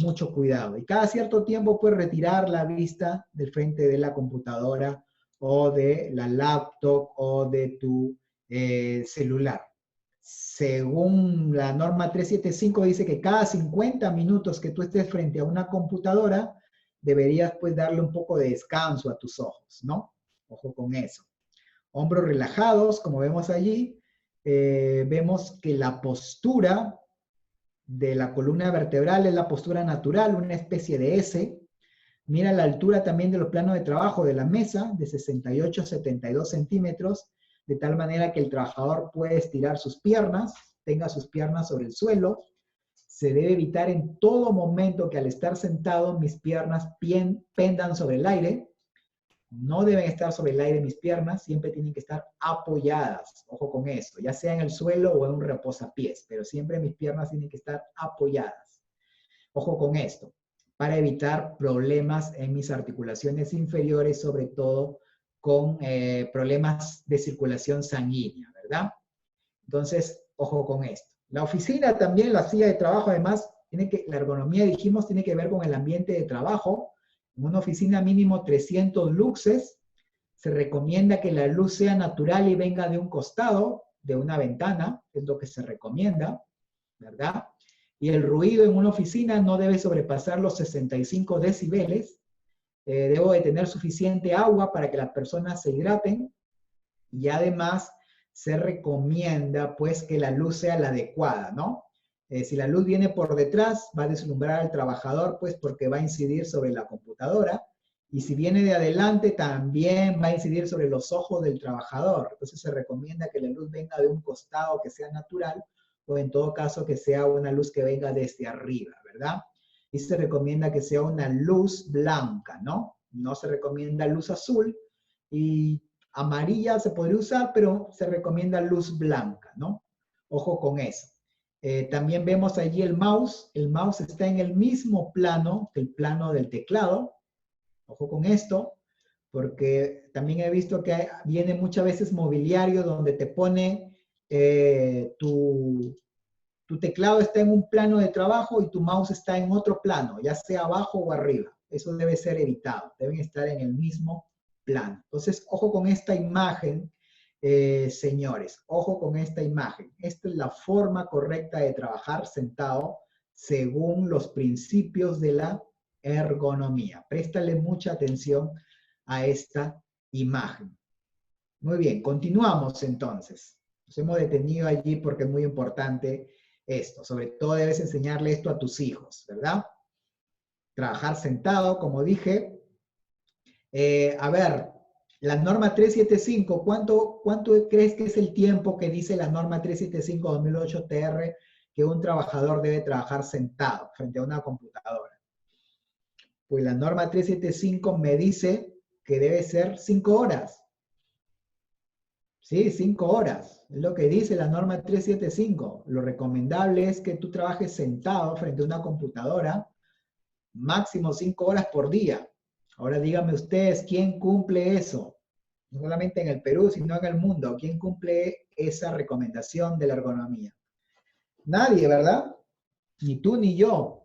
mucho cuidado. Y cada cierto tiempo puedes retirar la vista del frente de la computadora o de la laptop o de tu celular. Según la norma 375 dice que cada 50 minutos que tú estés frente a una computadora, deberías pues darle un poco de descanso a tus ojos, ¿no? Ojo con eso. Hombros relajados, como vemos allí, vemos que la postura de la columna vertebral es la postura natural, una especie de S. Mira la altura también de los planos de trabajo de la mesa, de 68 a 72 centímetros, de tal manera que el trabajador puede estirar sus piernas, tenga sus piernas sobre el suelo. Se debe evitar en todo momento que al estar sentado mis piernas pendan sobre el aire. No deben estar sobre el aire mis piernas, siempre tienen que estar apoyadas. Ojo con eso, ya sea en el suelo o en un reposapiés, pero siempre mis piernas tienen que estar apoyadas. Ojo con esto, para evitar problemas en mis articulaciones inferiores, sobre todo con problemas de circulación sanguínea, ¿verdad? Entonces, ojo con esto. La oficina también, la silla de trabajo, además, la ergonomía, dijimos, tiene que ver con el ambiente de trabajo. En una oficina mínimo 300 luxes, se recomienda que la luz sea natural y venga de un costado, de una ventana, es lo que se recomienda, ¿verdad? Y el ruido en una oficina no debe sobrepasar los 65 decibeles. Debo de tener suficiente agua para que las personas se hidraten y además se recomienda pues que la luz sea la adecuada, ¿no? Si la luz viene por detrás, va a deslumbrar al trabajador, pues porque va a incidir sobre la computadora, y si viene de adelante, también va a incidir sobre los ojos del trabajador. Entonces se recomienda que la luz venga de un costado que sea natural, o en todo caso que sea una luz que venga desde arriba, ¿verdad? Y se recomienda que sea una luz blanca, ¿no? No se recomienda luz azul, y amarilla se podría usar, pero se recomienda luz blanca, ¿no? Ojo con eso. También vemos allí el mouse está en el mismo plano que el plano del teclado. Ojo con esto, porque también he visto que viene muchas veces mobiliario donde te pone tu teclado está en un plano de trabajo y tu mouse está en otro plano, ya sea abajo o arriba. Eso debe ser evitado, deben estar en el mismo plano. Entonces, ojo con esta imagen, señores, ojo con esta imagen. Esta es la forma correcta de trabajar sentado según los principios de la ergonomía. Préstale mucha atención a esta imagen. Muy bien, continuamos entonces. Nos hemos detenido allí porque es muy importante esto. Sobre todo debes enseñarle esto a tus hijos, ¿verdad? Trabajar sentado, como dije. A ver, la norma 375, ¿cuánto crees que es el tiempo que dice la norma 375-2008-TR que un trabajador debe trabajar sentado frente a una computadora? Pues la norma 375 me dice que debe ser 5 horas. Sí, 5 horas. Es lo que dice la norma 375. Lo recomendable es que tú trabajes sentado frente a una computadora máximo 5 horas por día. Ahora díganme ustedes, ¿quién cumple eso? No solamente en el Perú, sino en el mundo. ¿Quién cumple esa recomendación de la ergonomía? Nadie, ¿verdad? Ni tú ni yo.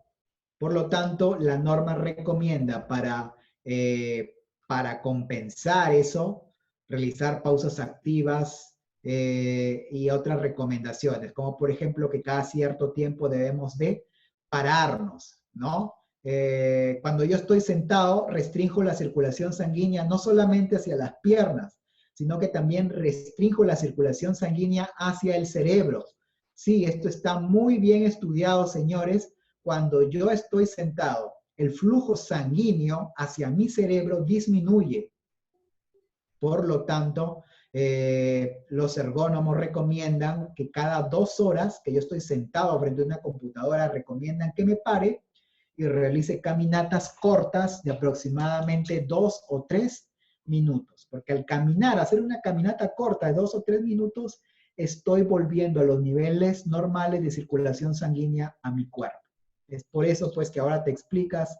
Por lo tanto, la norma recomienda para compensar eso, realizar pausas activas y otras recomendaciones, como por ejemplo que cada cierto tiempo debemos de pararnos, ¿no? Cuando yo estoy sentado, restrinjo la circulación sanguínea no solamente hacia las piernas, sino que también restrinjo la circulación sanguínea hacia el cerebro. Sí, esto está muy bien estudiado, señores. Cuando yo estoy sentado, el flujo sanguíneo hacia mi cerebro disminuye. Por lo tanto, los ergónomos recomiendan que cada 2 horas que yo estoy sentado frente a una computadora, recomiendan que me pare y realice caminatas cortas de aproximadamente 2 o 3 minutos. Porque al caminar, hacer una caminata corta de 2 o 3 minutos, estoy volviendo a los niveles normales de circulación sanguínea a mi cuerpo. Es por eso, pues, que ahora te explicas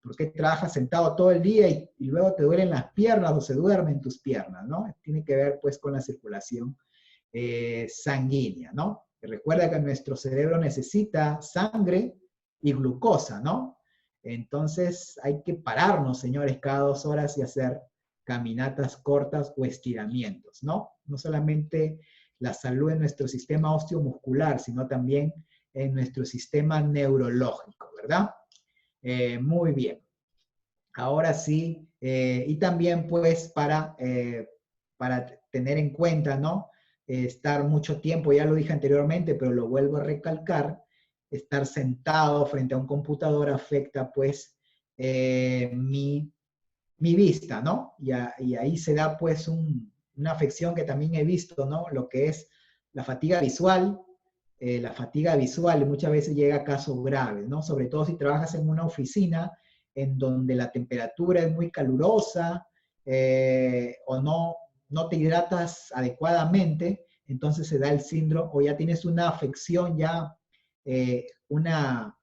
por qué trabajas sentado todo el día y luego te duelen las piernas o se duermen tus piernas, ¿no? Tiene que ver, pues, con la circulación sanguínea, ¿no? Y recuerda que nuestro cerebro necesita sangre y glucosa, ¿no? Entonces hay que pararnos, señores, cada 2 horas y hacer caminatas cortas o estiramientos, ¿no? No solamente la salud en nuestro sistema osteomuscular, sino también en nuestro sistema neurológico, ¿verdad? Muy bien. Ahora sí, y también pues para tener en cuenta, ¿no? Estar mucho tiempo, ya lo dije anteriormente, pero lo vuelvo a recalcar, estar sentado frente a un computador afecta pues mi vista, ¿no? Y ahí se da pues una afección que también he visto, ¿no? Lo que es la fatiga visual. La fatiga visual muchas veces llega a casos graves, ¿no? Sobre todo si trabajas en una oficina en donde la temperatura es muy calurosa o no te hidratas adecuadamente, entonces se da el síndrome o ya tienes una afección, ya una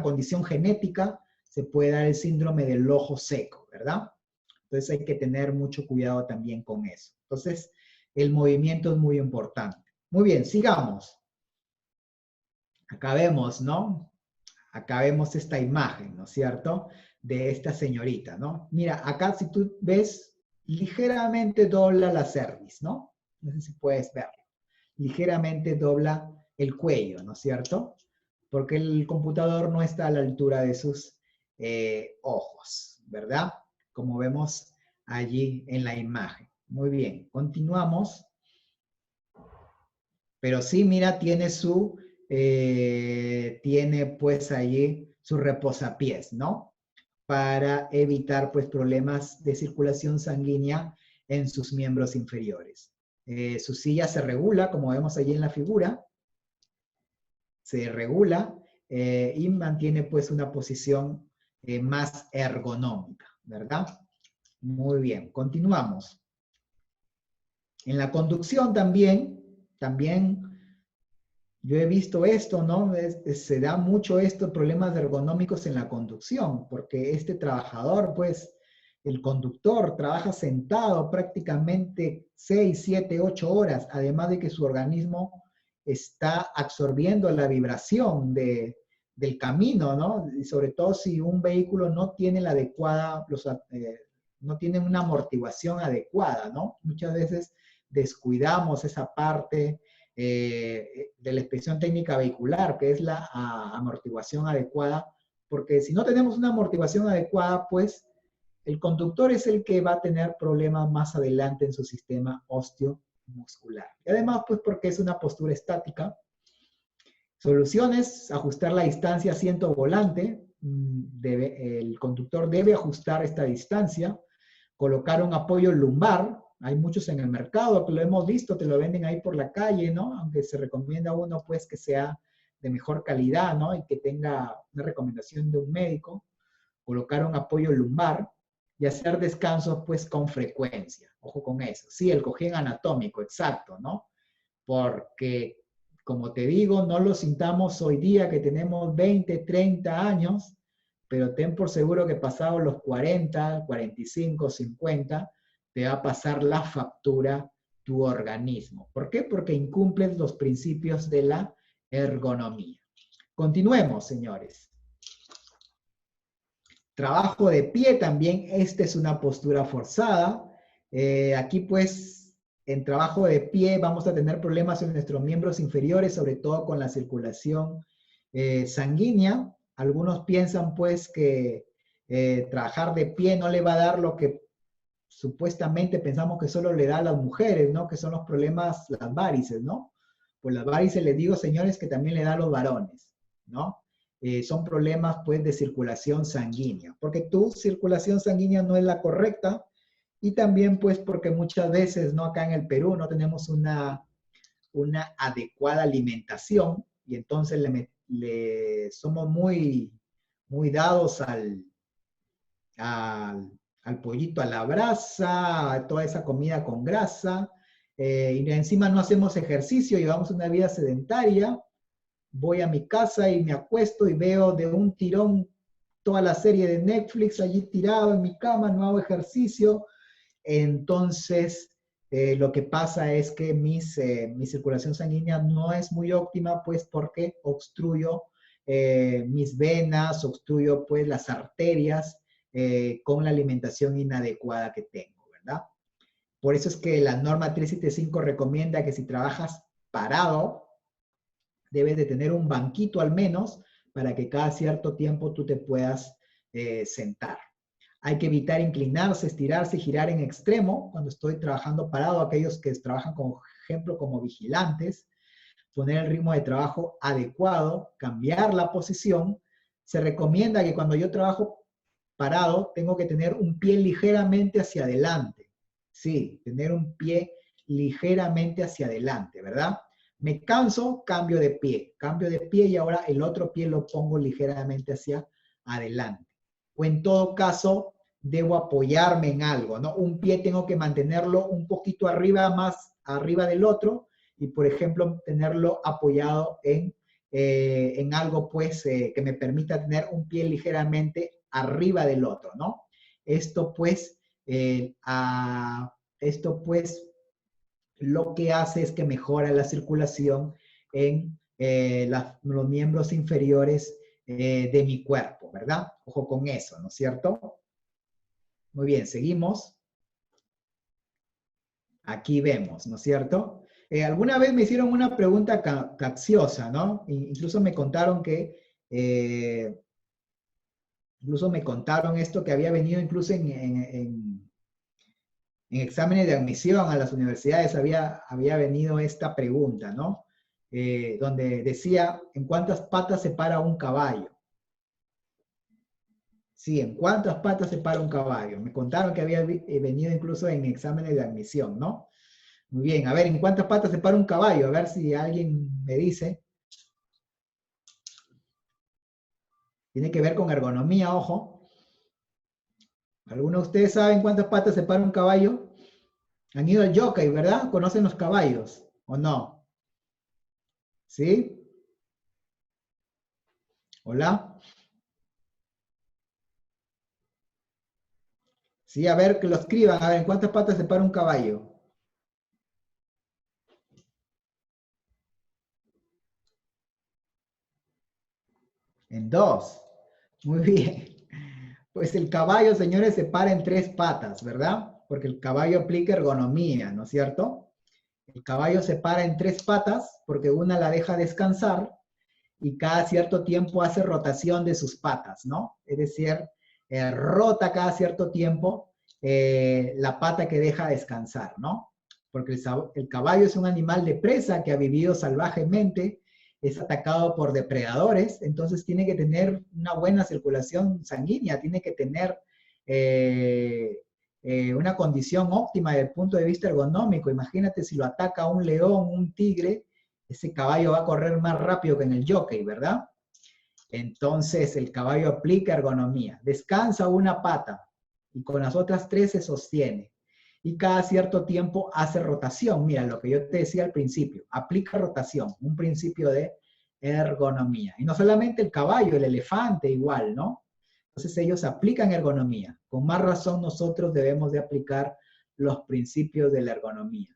condición genética, se puede dar el síndrome del ojo seco, ¿verdad? Entonces hay que tener mucho cuidado también con eso. Entonces, el movimiento es muy importante. Muy bien, sigamos. Acá vemos, ¿no? Acá vemos esta imagen, ¿no es cierto? De esta señorita, ¿no? Mira, acá si tú ves, ligeramente dobla la cerviz, ¿no? No sé si puedes verlo. Ligeramente dobla el cuello, ¿no es cierto? Porque el computador no está a la altura de sus ojos, ¿verdad? Como vemos allí en la imagen. Muy bien, continuamos. Pero sí, mira, tiene pues allí su reposapiés, ¿no? Para evitar pues problemas de circulación sanguínea en sus miembros inferiores. Su silla se regula, como vemos allí en la figura, se regula y mantiene pues una posición más ergonómica, ¿verdad? Muy bien, continuamos. En la conducción también yo he visto esto, ¿no? Se da mucho esto, problemas ergonómicos en la conducción, porque este trabajador, pues, el conductor trabaja sentado prácticamente 6, 7, 8 horas, además de que su organismo está absorbiendo la vibración del camino, ¿no? Y sobre todo si un vehículo no tiene la adecuada, no tiene una amortiguación adecuada, ¿no? Muchas veces descuidamos esa parte de la inspección técnica vehicular, que es la amortiguación adecuada, porque si no tenemos una amortiguación adecuada, pues el conductor es el que va a tener problemas más adelante en su sistema osteomuscular. Y además, pues porque es una postura estática. Soluciones: ajustar la distancia asiento-volante. El conductor debe ajustar esta distancia. Colocar un apoyo lumbar. Hay muchos en el mercado que lo hemos visto, te lo venden ahí por la calle, ¿no? Aunque se recomienda uno, pues, que sea de mejor calidad, ¿no? Y que tenga una recomendación de un médico. Colocar un apoyo lumbar y hacer descansos, pues, con frecuencia. Ojo con eso. Sí, el cojín anatómico, exacto, ¿no? Porque, como te digo, no lo sintamos hoy día que tenemos 20, 30 años, pero ten por seguro que pasados los 40, 45, 50, te va a pasar la factura tu organismo. ¿Por qué? Porque incumples los principios de la ergonomía. Continuemos, señores. Trabajo de pie también, esta es una postura forzada. Aquí pues en trabajo de pie vamos a tener problemas en nuestros miembros inferiores, sobre todo con la circulación sanguínea. Algunos piensan pues que trabajar de pie no le va a dar lo que supuestamente pensamos que solo le da a las mujeres, ¿no? Que son los problemas, las varices, ¿no? Pues las varices les digo, señores, que también le da a los varones, ¿no? Son problemas pues de circulación sanguínea, porque tu circulación sanguínea no es la correcta y también pues porque muchas veces, ¿no? Acá en el Perú no tenemos una adecuada alimentación y entonces somos muy dados al pollito a la brasa, a toda esa comida con grasa, y encima no hacemos ejercicio, llevamos una vida sedentaria. Voy a mi casa y me acuesto y veo de un tirón toda la serie de Netflix allí tirado en mi cama, no hago ejercicio. Entonces, lo que pasa es que mi circulación sanguínea no es muy óptima, pues porque obstruyo mis venas, obstruyo pues las arterias con la alimentación inadecuada que tengo, ¿verdad? Por eso es que la norma 375 recomienda que si trabajas parado, debes de tener un banquito al menos para que cada cierto tiempo tú te puedas sentar. Hay que evitar inclinarse, estirarse y girar en extremo cuando estoy trabajando parado. Aquellos que trabajan, por ejemplo, como vigilantes, poner el ritmo de trabajo adecuado, cambiar la posición. Se recomienda que cuando yo trabajo parado, tengo que tener un pie ligeramente hacia adelante. Sí, tener un pie ligeramente hacia adelante, ¿verdad? Me canso, cambio de pie y ahora el otro pie lo pongo ligeramente hacia adelante. O en todo caso, debo apoyarme en algo, ¿no? Un pie tengo que mantenerlo un poquito arriba, más arriba del otro, y por ejemplo, tenerlo apoyado en algo, pues, que me permita tener un pie ligeramente arriba del otro, ¿no? Esto, pues, lo que hace es que mejora la circulación en los miembros inferiores de mi cuerpo, ¿verdad? Ojo con eso, ¿no es cierto? Muy bien, seguimos. Aquí vemos, ¿no es cierto? Alguna vez me hicieron una pregunta capciosa, ¿no? Incluso me contaron esto que había venido incluso en exámenes de admisión a las universidades había venido esta pregunta, ¿no? Donde decía, ¿en cuántas patas se para un caballo? Sí, ¿en cuántas patas se para un caballo? Me contaron que había venido incluso en exámenes de admisión, ¿no? Muy bien, a ver, ¿en cuántas patas se para un caballo? A ver si alguien me dice. Tiene que ver con ergonomía, ojo. ¿Alguno de ustedes saben cuántas patas se para un caballo? Han ido al jockey, ¿verdad? ¿Conocen los caballos o no? ¿Sí? ¿Hola? Sí, a ver, que lo escriban. A ver, ¿en cuántas patas se para un caballo? En dos. Muy bien. Pues el caballo, señores, se para en tres patas, ¿verdad? Porque el caballo aplica ergonomía, ¿no es cierto? El caballo se para en tres patas porque una la deja descansar y cada cierto tiempo hace rotación de sus patas, ¿no? Es decir, rota cada cierto tiempo la pata que deja descansar, ¿no? Porque el caballo es un animal de presa que ha vivido salvajemente, es atacado por depredadores, entonces tiene que tener una buena circulación sanguínea, tiene que tener una condición óptima desde el punto de vista ergonómico. Imagínate si lo ataca un león, un tigre, ese caballo va a correr más rápido que en el jockey, ¿verdad? Entonces el caballo aplica ergonomía, descansa una pata y con las otras tres se sostiene. Y cada cierto tiempo hace rotación. Mira, lo que yo te decía al principio, aplica rotación, un principio de ergonomía. Y no solamente el caballo, el elefante igual, ¿no? Entonces ellos aplican ergonomía. Con más razón nosotros debemos de aplicar los principios de la ergonomía.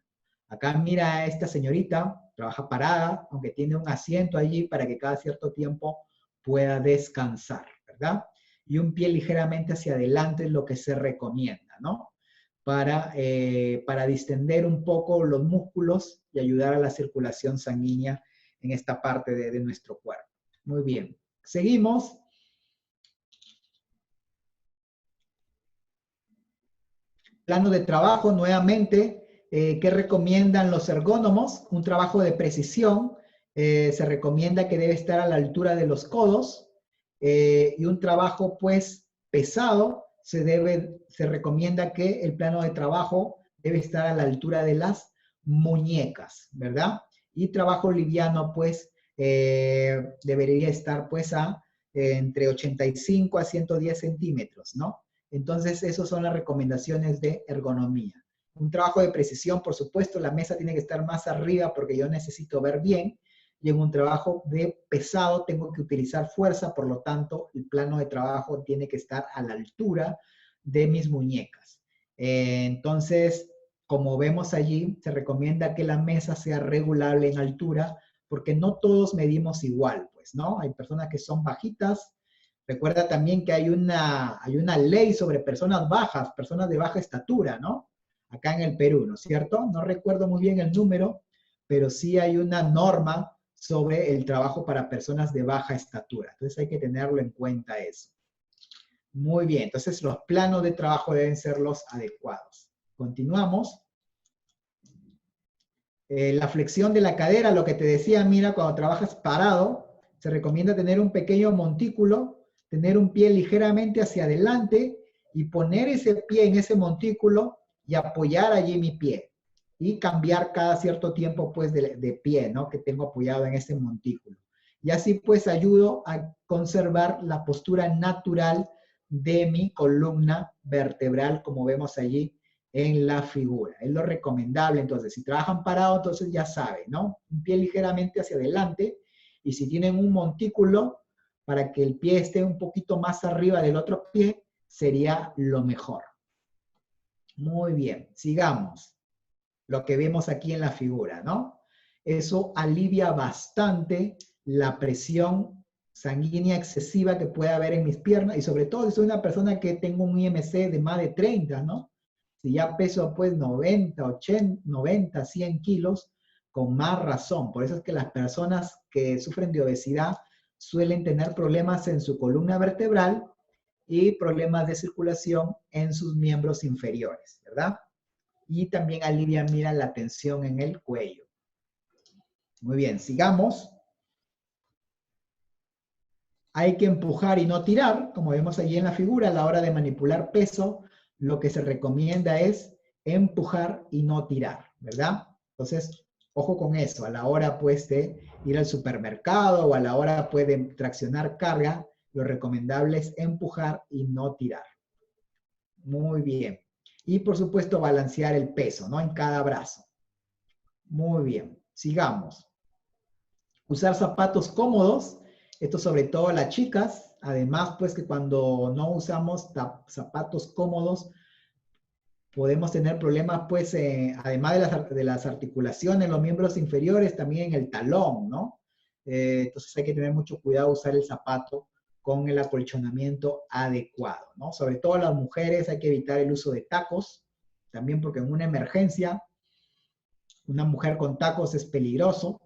Acá mira a esta señorita, trabaja parada, aunque tiene un asiento allí para que cada cierto tiempo pueda descansar, ¿verdad? Y un pie ligeramente hacia adelante es lo que se recomienda, ¿no? Para distender un poco los músculos y ayudar a la circulación sanguínea en esta parte de nuestro cuerpo. Muy bien. Seguimos. Plano de trabajo, nuevamente, ¿qué recomiendan los ergónomos? Un trabajo de precisión, se recomienda que debe estar a la altura de los codos, y un trabajo pues pesado, se recomienda que el plano de trabajo debe estar a la altura de las muñecas, ¿verdad? Y trabajo liviano pues debería estar pues entre 85 a 110 centímetros, ¿no? Entonces, esas son las recomendaciones de ergonomía. Un trabajo de precisión, por supuesto, la mesa tiene que estar más arriba porque yo necesito ver bien. Y en un trabajo de pesado tengo que utilizar fuerza, por lo tanto, el plano de trabajo tiene que estar a la altura de mis muñecas. Entonces, como vemos allí, se recomienda que la mesa sea regulable en altura porque no todos medimos igual, pues, ¿no? Hay personas que son bajitas. Recuerda también que hay una ley sobre personas bajas, personas de baja estatura, ¿no? Acá en el Perú, ¿no es cierto? No recuerdo muy bien el número, pero sí hay una norma sobre el trabajo para personas de baja estatura. Entonces hay que tenerlo en cuenta eso. Muy bien, entonces los planos de trabajo deben ser los adecuados. Continuamos. La flexión de la cadera, lo que te decía, mira, cuando trabajas parado, se recomienda tener un pequeño montículo, tener un pie ligeramente hacia adelante y poner ese pie en ese montículo y apoyar allí mi pie. Y cambiar cada cierto tiempo, pues, de pie, ¿no? Que tengo apoyado en ese montículo. Y así, pues, ayudo a conservar la postura natural de mi columna vertebral, como vemos allí en la figura. Es lo recomendable, entonces, si trabajan parado, entonces ya saben, ¿no? Un pie ligeramente hacia adelante, y si tienen un montículo, para que el pie esté un poquito más arriba del otro pie, sería lo mejor. Muy bien, sigamos. Lo que vemos aquí en la figura, ¿no? Eso alivia bastante la presión sanguínea excesiva que puede haber en mis piernas, y sobre todo si soy una persona que tengo un IMC de más de 30, ¿no? Si ya peso pues 90, 80, 90, 100 kilos, con más razón. Por eso es que las personas que sufren de obesidad suelen tener problemas en su columna vertebral y problemas de circulación en sus miembros inferiores, ¿verdad? Y también alivia, mira, la tensión en el cuello. Muy bien, sigamos. Hay que empujar y no tirar, como vemos allí en la figura, a la hora de manipular peso, lo que se recomienda es empujar y no tirar, ¿verdad? Entonces, ojo con eso, a la hora pues de ir al supermercado o a la hora pues de traccionar carga, lo recomendable es empujar y no tirar. Muy bien. Y por supuesto balancear el peso, ¿no? En cada brazo. Muy bien, sigamos. Usar zapatos cómodos, esto sobre todo las chicas, además pues que cuando no usamos zapatos cómodos, podemos tener problemas pues, además de las articulaciones, los miembros inferiores, también el talón, ¿no? Entonces hay que tener mucho cuidado usar el zapato con el acolchonamiento adecuado, ¿no? Sobre todo las mujeres hay que evitar el uso de tacos, también porque en una emergencia, una mujer con tacos es peligroso,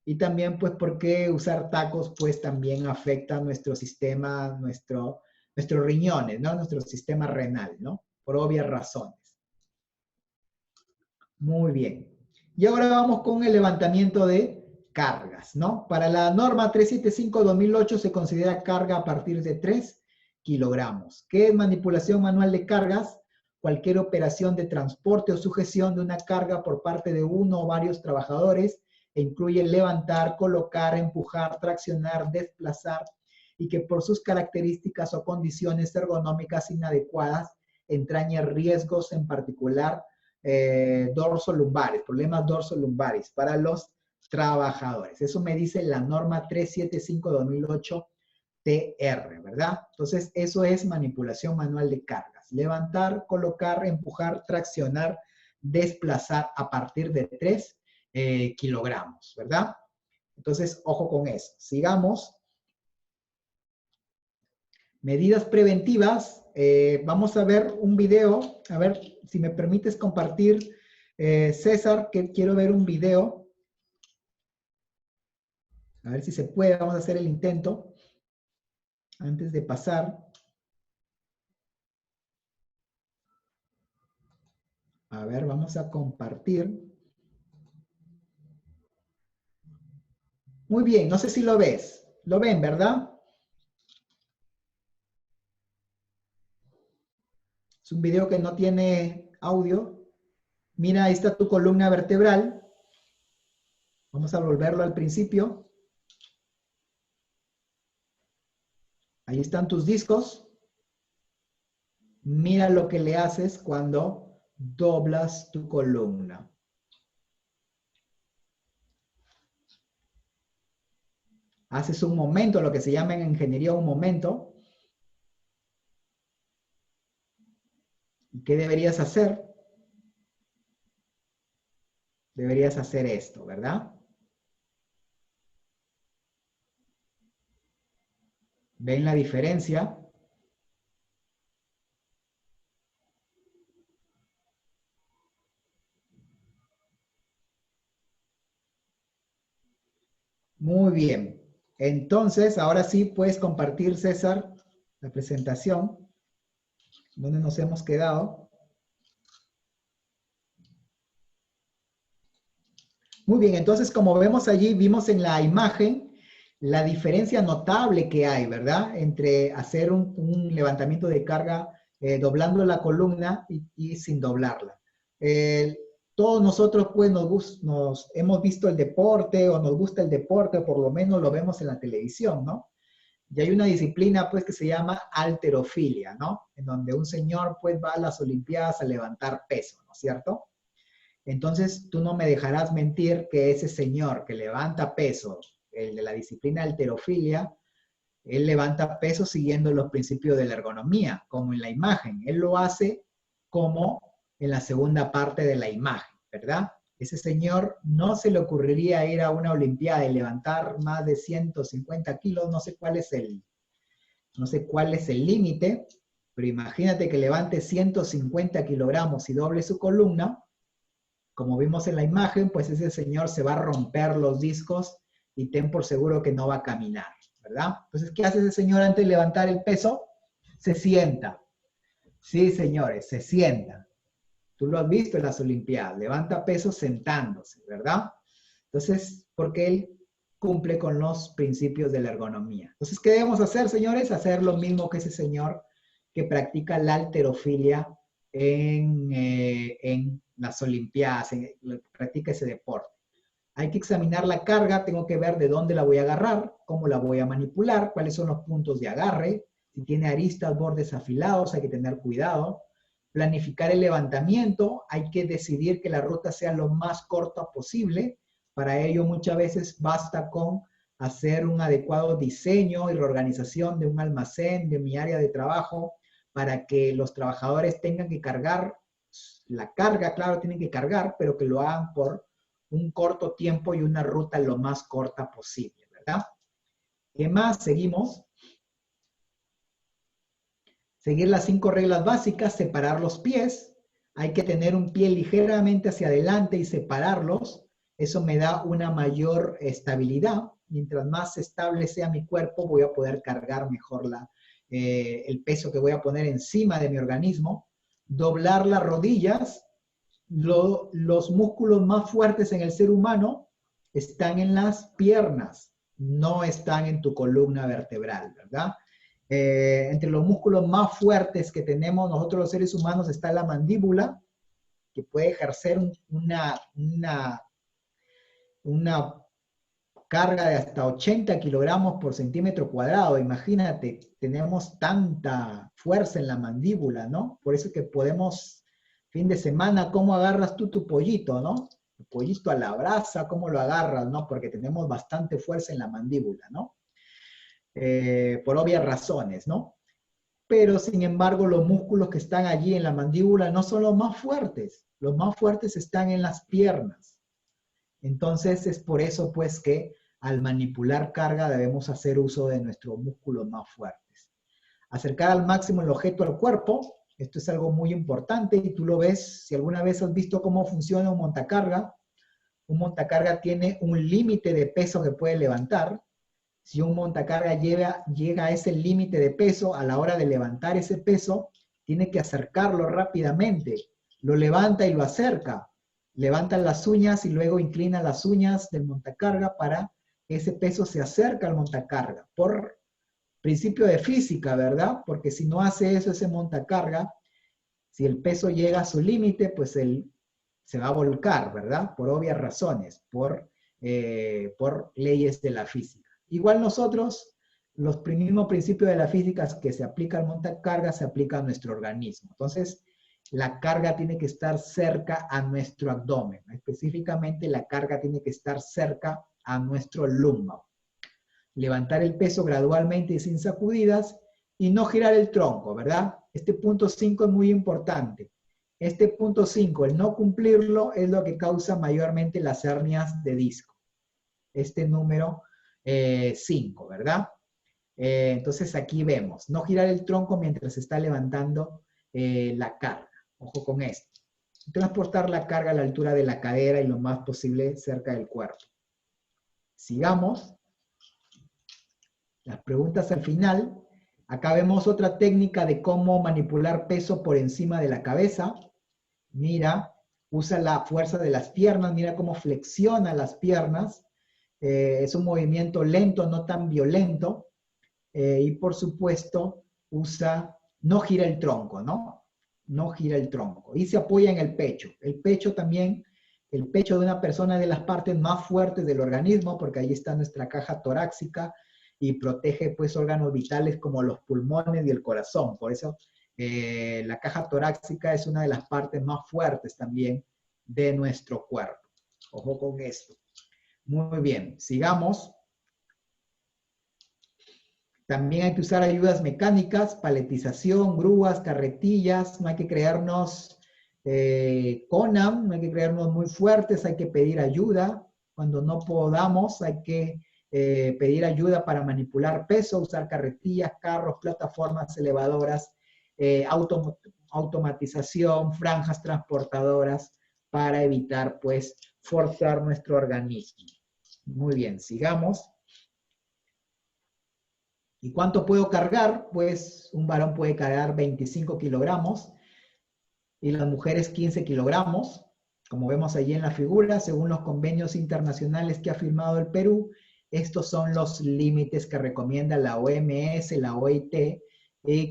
y también pues porque usar tacos pues también afecta nuestro sistema, nuestros riñones, ¿no? Nuestro sistema renal, ¿no? Por obvias razones. Muy bien. Y ahora vamos con el levantamiento de cargas, ¿no? Para la norma 375-2008 se considera carga a partir de 3 kilogramos. ¿Qué es manipulación manual de cargas? Cualquier operación de transporte o sujeción de una carga por parte de uno o varios trabajadores e incluye levantar, colocar, empujar, traccionar, desplazar y que por sus características o condiciones ergonómicas inadecuadas entraña riesgos, en particular dorsolumbares, problemas dorsolumbares para los trabajadores. Eso me dice la norma 375-2008 TR, ¿verdad? Entonces, eso es manipulación manual de cargas. Levantar, colocar, empujar, traccionar, desplazar a partir de 3 kilogramos, ¿verdad? Entonces, ojo con eso. Sigamos. Medidas preventivas. Vamos a ver un video. A ver si me permites compartir, César, que quiero ver un video. A ver si se puede. Vamos a hacer el intento. Antes de pasar. A ver, vamos a compartir. Muy bien, no sé si lo ves. ¿Lo ven, verdad? Es un video que no tiene audio. Mira, ahí está tu columna vertebral. Vamos a volverlo al principio. Ahí están tus discos. Mira lo que le haces cuando doblas tu columna. Haces un momento, lo que se llama en ingeniería un momento. ¿Qué deberías hacer? Deberías hacer esto, ¿verdad? ¿Ven la diferencia? Muy bien. Entonces, ahora sí puedes compartir, César, la presentación. ¿Dónde nos hemos quedado? Muy bien, entonces como vemos allí, vimos en la imagen la diferencia notable que hay, ¿verdad? Entre hacer un levantamiento de carga doblando la columna y sin doblarla. Todos nosotros pues nos hemos visto el deporte o nos gusta el deporte, o por lo menos lo vemos en la televisión, ¿no? Y hay una disciplina pues que se llama halterofilia, ¿no? En donde un señor pues va a las olimpiadas a levantar peso, ¿no es cierto? Entonces tú no me dejarás mentir que ese señor que levanta peso, el de la disciplina halterofilia, él levanta peso siguiendo los principios de la ergonomía, como en la imagen. Él lo hace como en la segunda parte de la imagen, ¿verdad? Ese señor no se le ocurriría ir a una olimpiada y levantar más de 150 kilos, no sé cuál es el límite, pero imagínate que levante 150 kilogramos y doble su columna. Como vimos en la imagen, pues ese señor se va a romper los discos y ten por seguro que no va a caminar, ¿verdad? Entonces, ¿qué hace ese señor antes de levantar el peso? Se sienta. Sí, señores, se sienta. Tú lo has visto en las Olimpiadas, levanta peso sentándose, ¿verdad? Entonces, porque él cumple con los principios de la ergonomía. Entonces, ¿qué debemos hacer, señores? Hacer lo mismo que ese señor que practica la halterofilia en las Olimpiadas, practica ese deporte. Hay que examinar la carga, tengo que ver de dónde la voy a agarrar, cómo la voy a manipular, cuáles son los puntos de agarre, si tiene aristas, bordes afilados, hay que tener cuidado. Planificar el levantamiento, hay que decidir que la ruta sea lo más corta posible. Para ello muchas veces basta con hacer un adecuado diseño y reorganización de un almacén, de mi área de trabajo, para que los trabajadores tengan que cargar la carga, claro, tienen que cargar, pero que lo hagan por un corto tiempo y una ruta lo más corta posible, ¿verdad? ¿Qué más? Seguimos. Seguir las 5 reglas básicas, separar los pies. Hay que tener un pie ligeramente hacia adelante y separarlos. Eso me da una mayor estabilidad. Mientras más estable sea mi cuerpo, voy a poder cargar mejor el peso que voy a poner encima de mi organismo. Doblar las rodillas. Los músculos más fuertes en el ser humano están en las piernas, no están en tu columna vertebral, ¿verdad? Entre los músculos más fuertes que tenemos nosotros los seres humanos está la mandíbula, que puede ejercer una carga de hasta 80 kilogramos por centímetro cuadrado. Imagínate, tenemos tanta fuerza en la mandíbula, ¿no? Por eso que podemos, fin de semana, ¿cómo agarras tú tu pollito, no? El pollito a la brasa, ¿cómo lo agarras, no? Porque tenemos bastante fuerza en la mandíbula, ¿no? Por obvias razones, ¿no? Pero sin embargo los músculos que están allí en la mandíbula no son los más fuertes están en las piernas. Entonces es por eso pues que al manipular carga debemos hacer uso de nuestros músculos más fuertes. Acercar al máximo el objeto al cuerpo, esto es algo muy importante y tú lo ves, si alguna vez has visto cómo funciona un montacarga tiene un límite de peso que puede levantar. Si un montacarga llega a ese límite de peso, a la hora de levantar ese peso, tiene que acercarlo rápidamente. Lo levanta y lo acerca. Levanta las uñas y luego inclina las uñas del montacarga para que ese peso se acerque al montacarga. Por principio de física, ¿verdad? Porque si no hace eso ese montacarga, si el peso llega a su límite, pues él se va a volcar, ¿verdad? Por obvias razones, por leyes de la física. Igual nosotros, los mismos principios de la física que se aplica al montacarga, se aplica a nuestro organismo. Entonces, la carga tiene que estar cerca a nuestro abdomen. Específicamente, la carga tiene que estar cerca a nuestro lumbar. Levantar el peso gradualmente y sin sacudidas y no girar el tronco, ¿verdad? Este punto 5 es muy importante. Este punto 5, el no cumplirlo, es lo que causa mayormente las hernias de disco. Este número 5, ¿verdad? Entonces aquí vemos, no girar el tronco mientras se está levantando la carga. Ojo con esto. Transportar la carga a la altura de la cadera y lo más posible cerca del cuerpo. Sigamos. Las preguntas al final. Acá vemos otra técnica de cómo manipular peso por encima de la cabeza. Mira, usa la fuerza de las piernas, mira cómo flexiona las piernas. Es un movimiento lento, no tan violento. Y por supuesto, no gira el tronco, ¿no? No gira el tronco. Y se apoya en el pecho. El pecho también, el pecho de una persona es de las partes más fuertes del organismo, porque ahí está nuestra caja torácica y protege pues órganos vitales como los pulmones y el corazón. Por eso la caja torácica es una de las partes más fuertes también de nuestro cuerpo. Ojo con esto. Muy bien, sigamos. También hay que usar ayudas mecánicas, paletización, grúas, carretillas. No hay que creernos Conan, no hay que creernos muy fuertes, hay que pedir ayuda. Cuando no podamos, hay que pedir ayuda para manipular peso, usar carretillas, carros, plataformas elevadoras, automatización, franjas transportadoras para evitar, pues, forzar nuestro organismo. Muy bien, sigamos. ¿Y cuánto puedo cargar? Pues un varón puede cargar 25 kilogramos y las mujeres 15 kilogramos. Como vemos allí en la figura, según los convenios internacionales que ha firmado el Perú, estos son los límites que recomienda la OMS, la OIT, que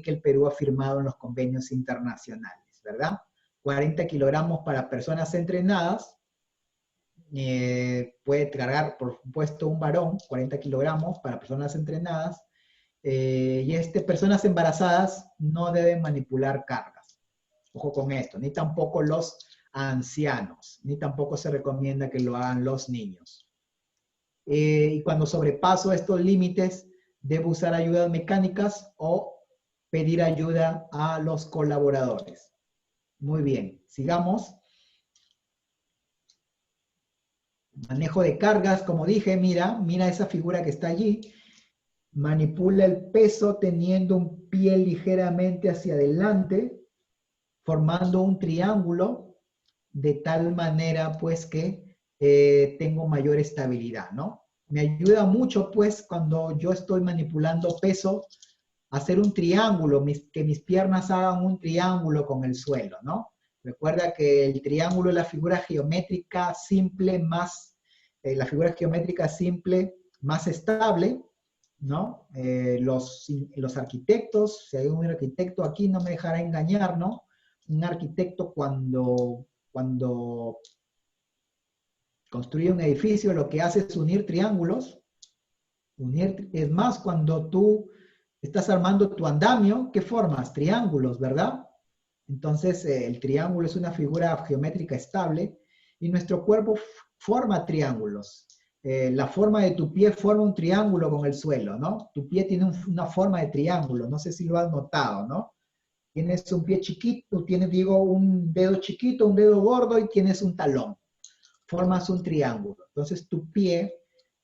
el Perú ha firmado en los convenios internacionales, ¿verdad? 40 kilogramos para personas entrenadas. Puede cargar, por supuesto, un varón, 40 kilogramos para personas entrenadas. Personas embarazadas no deben manipular cargas. Ojo con esto, ni tampoco los ancianos, ni tampoco se recomienda que lo hagan los niños. Y cuando sobrepaso estos límites, debo usar ayudas mecánicas o pedir ayuda a los colaboradores. Muy bien, sigamos. Manejo de cargas, como dije, mira esa figura que está allí. Manipula el peso teniendo un pie ligeramente hacia adelante, formando un triángulo, de tal manera pues que tengo mayor estabilidad, ¿no? Me ayuda mucho pues cuando yo estoy manipulando peso, hacer un triángulo, que mis piernas hagan un triángulo con el suelo, ¿no? Recuerda que el triángulo es la figura geométrica simple más, más estable, ¿no? Los arquitectos, si hay un arquitecto aquí no me dejará engañar, ¿no? Un arquitecto cuando construye un edificio lo que hace es unir triángulos, es más, cuando tú estás armando tu andamio, ¿qué formas? Triángulos, ¿verdad? Entonces, el triángulo es una figura geométrica estable y nuestro cuerpo forma triángulos. La forma de tu pie forma un triángulo con el suelo, ¿no? Tu pie tiene una forma de triángulo, no sé si lo has notado, ¿no? Tienes un pie chiquito, tienes, digo, un dedo chiquito, un dedo gordo y tienes un talón. Formas un triángulo. Entonces, tu pie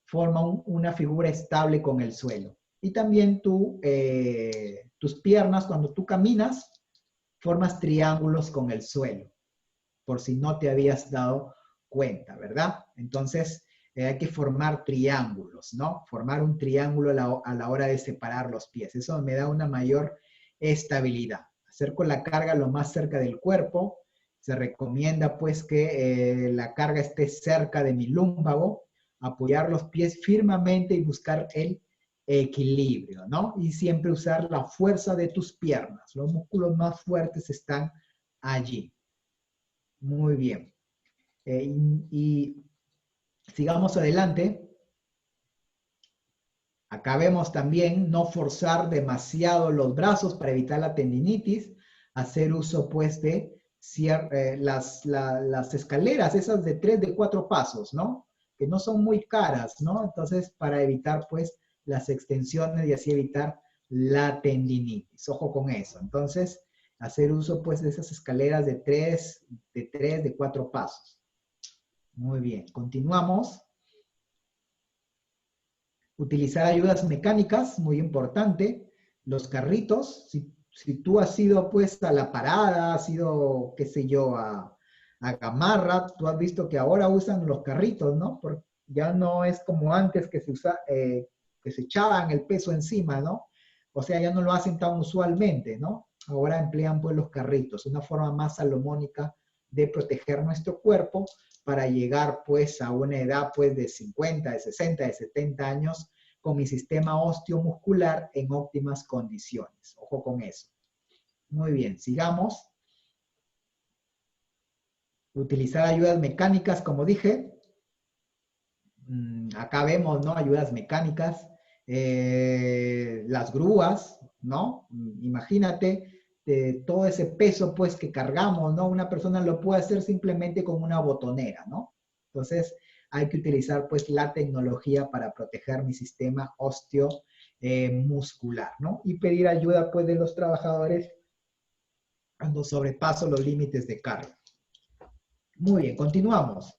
forma una figura estable con el suelo. Y también tus piernas, cuando tú caminas, formas triángulos con el suelo, por si no te habías dado cuenta, ¿verdad? Entonces, hay que formar triángulos, ¿no? Formar un triángulo a la hora de separar los pies. Eso me da una mayor estabilidad. Acerco la carga lo más cerca del cuerpo. Se recomienda, pues, que la carga esté cerca de mi lúmbago, apoyar los pies firmemente y buscar el equilibrio, ¿no? Y siempre usar la fuerza de tus piernas. Los músculos más fuertes están allí. Muy bien. Y sigamos adelante. Acá vemos también no forzar demasiado los brazos para evitar la tendinitis. Hacer uso, pues, de las escaleras, esas de 3, de 4 pasos, ¿no? Que no son muy caras, ¿no? Entonces, para evitar, pues, las extensiones y así evitar la tendinitis. Ojo con eso. Entonces, hacer uso, pues, de esas escaleras de 3, de 4 pasos. Muy bien. Continuamos. Utilizar ayudas mecánicas, muy importante. Los carritos, si tú has ido pues a la parada, has ido, qué sé yo, a Gamarra, tú has visto que ahora usan los carritos, ¿no? Porque ya no es como antes que que se echaban el peso encima, ¿no? O sea, ya no lo hacen tan usualmente, ¿no? Ahora emplean pues los carritos, una forma más salomónica de proteger nuestro cuerpo para llegar pues a una edad pues de 50, de 60, de 70 años con mi sistema osteomuscular en óptimas condiciones. Ojo con eso. Muy bien, sigamos. Utilizar ayudas mecánicas, como dije. Acá vemos, ¿no? Ayudas mecánicas. Las grúas, ¿no? Imagínate todo ese peso, pues, que cargamos, ¿no? Una persona lo puede hacer simplemente con una botonera, ¿no? Entonces, hay que utilizar, pues, la tecnología para proteger mi sistema osteomuscular, ¿no? Y pedir ayuda, pues, de los trabajadores cuando sobrepaso los límites de carga. Muy bien, continuamos.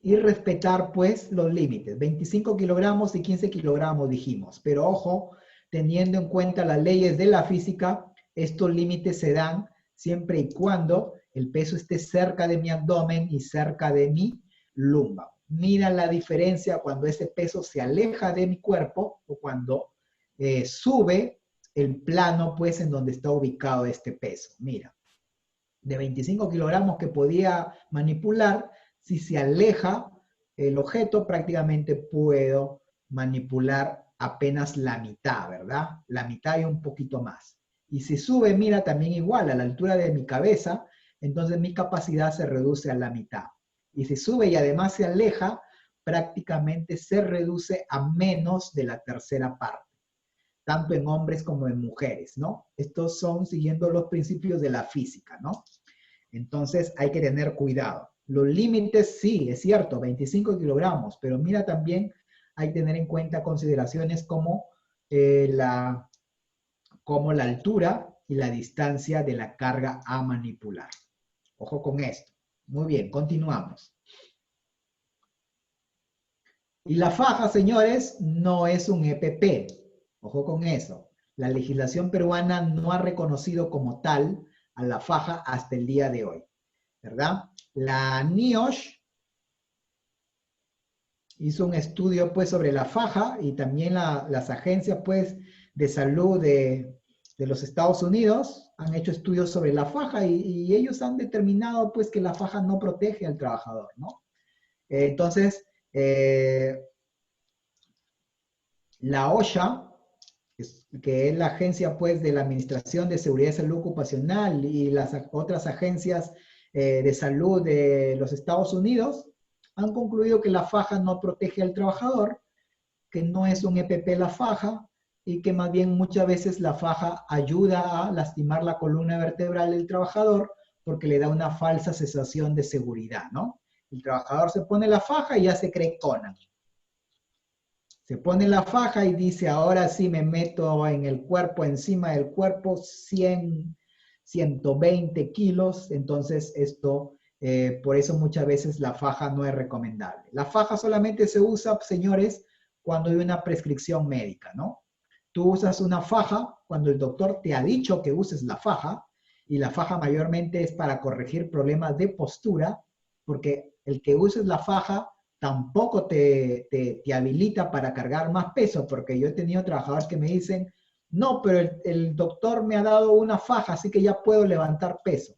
Y respetar, pues, los límites. 25 kilogramos y 15 kilogramos dijimos. Pero ojo, teniendo en cuenta las leyes de la física, estos límites se dan siempre y cuando el peso esté cerca de mi abdomen y cerca de mi lumbar. Mira la diferencia cuando ese peso se aleja de mi cuerpo o cuando sube el plano, pues, en donde está ubicado este peso. Mira, de 25 kilogramos que podía manipular, si se aleja el objeto, prácticamente puedo manipular apenas la mitad, ¿verdad? La mitad y un poquito más. Y si sube, mira, también igual, a la altura de mi cabeza, entonces mi capacidad se reduce a la mitad. Y si sube y además se aleja, prácticamente se reduce a menos de la tercera parte. tanto en hombres como en mujeres, ¿no? Estos son siguiendo los principios de la física, ¿no? Entonces hay que tener cuidado. Los límites, sí, es cierto, 25 kilogramos, pero mira también hay que tener en cuenta consideraciones como la altura y la distancia de la carga a manipular. Ojo con esto. Muy bien, continuamos. Y la faja, señores, no es un EPP. Ojo con eso. La legislación peruana no ha reconocido como tal a la faja hasta el día de hoy, ¿verdad? La NIOSH hizo un estudio pues sobre la faja y también las agencias pues de salud de los Estados Unidos han hecho estudios sobre la faja y ellos han determinado pues que la faja no protege al trabajador, ¿no? Entonces, la OSHA, que es la agencia pues de la Administración de Seguridad y Salud Ocupacional y las otras agencias de salud de los Estados Unidos, han concluido que la faja no protege al trabajador, que no es un EPP la faja, y que más bien muchas veces la faja ayuda a lastimar la columna vertebral del trabajador porque le da una falsa sensación de seguridad, ¿no? El trabajador se pone la faja y ya se cree Conan. Se pone la faja y dice, ahora sí me meto en el cuerpo, encima del cuerpo, 100, 120 kilos, entonces esto, por eso muchas veces la faja no es recomendable. La faja solamente se usa, señores, cuando hay una prescripción médica, ¿no? Tú usas una faja cuando el doctor te ha dicho que uses la faja, y la faja mayormente es para corregir problemas de postura, porque el que uses la faja tampoco te habilita para cargar más peso, porque yo he tenido trabajadores que me dicen, no, pero el doctor me ha dado una faja, así que ya puedo levantar peso.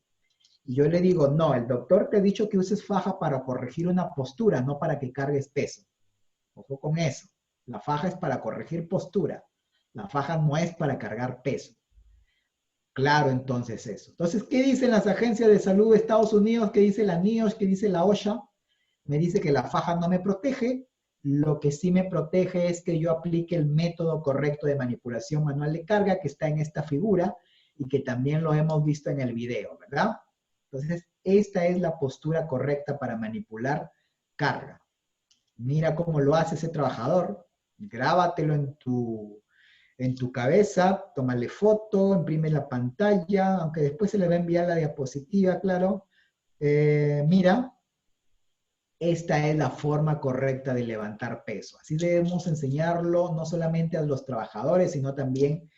Y yo le digo, no, el doctor te ha dicho que uses faja para corregir una postura, no para que cargues peso. Ojo con eso. La faja es para corregir postura. La faja no es para cargar peso. Claro, entonces eso. Entonces, ¿qué dicen las agencias de salud de Estados Unidos? ¿Qué dice la NIOSH? ¿Qué dice la OSHA? Me dice que la faja no me protege. Lo que sí me protege es que yo aplique el método correcto de manipulación manual de carga que está en esta figura y que también lo hemos visto en el video, ¿verdad? Entonces, esta es la postura correcta para manipular carga. Mira cómo lo hace ese trabajador. Grábatelo en tu cabeza, tómale foto, imprime la pantalla, aunque después se le va a enviar la diapositiva, claro. Mira, esta es la forma correcta de levantar peso. Así debemos enseñarlo no solamente a los trabajadores, sino también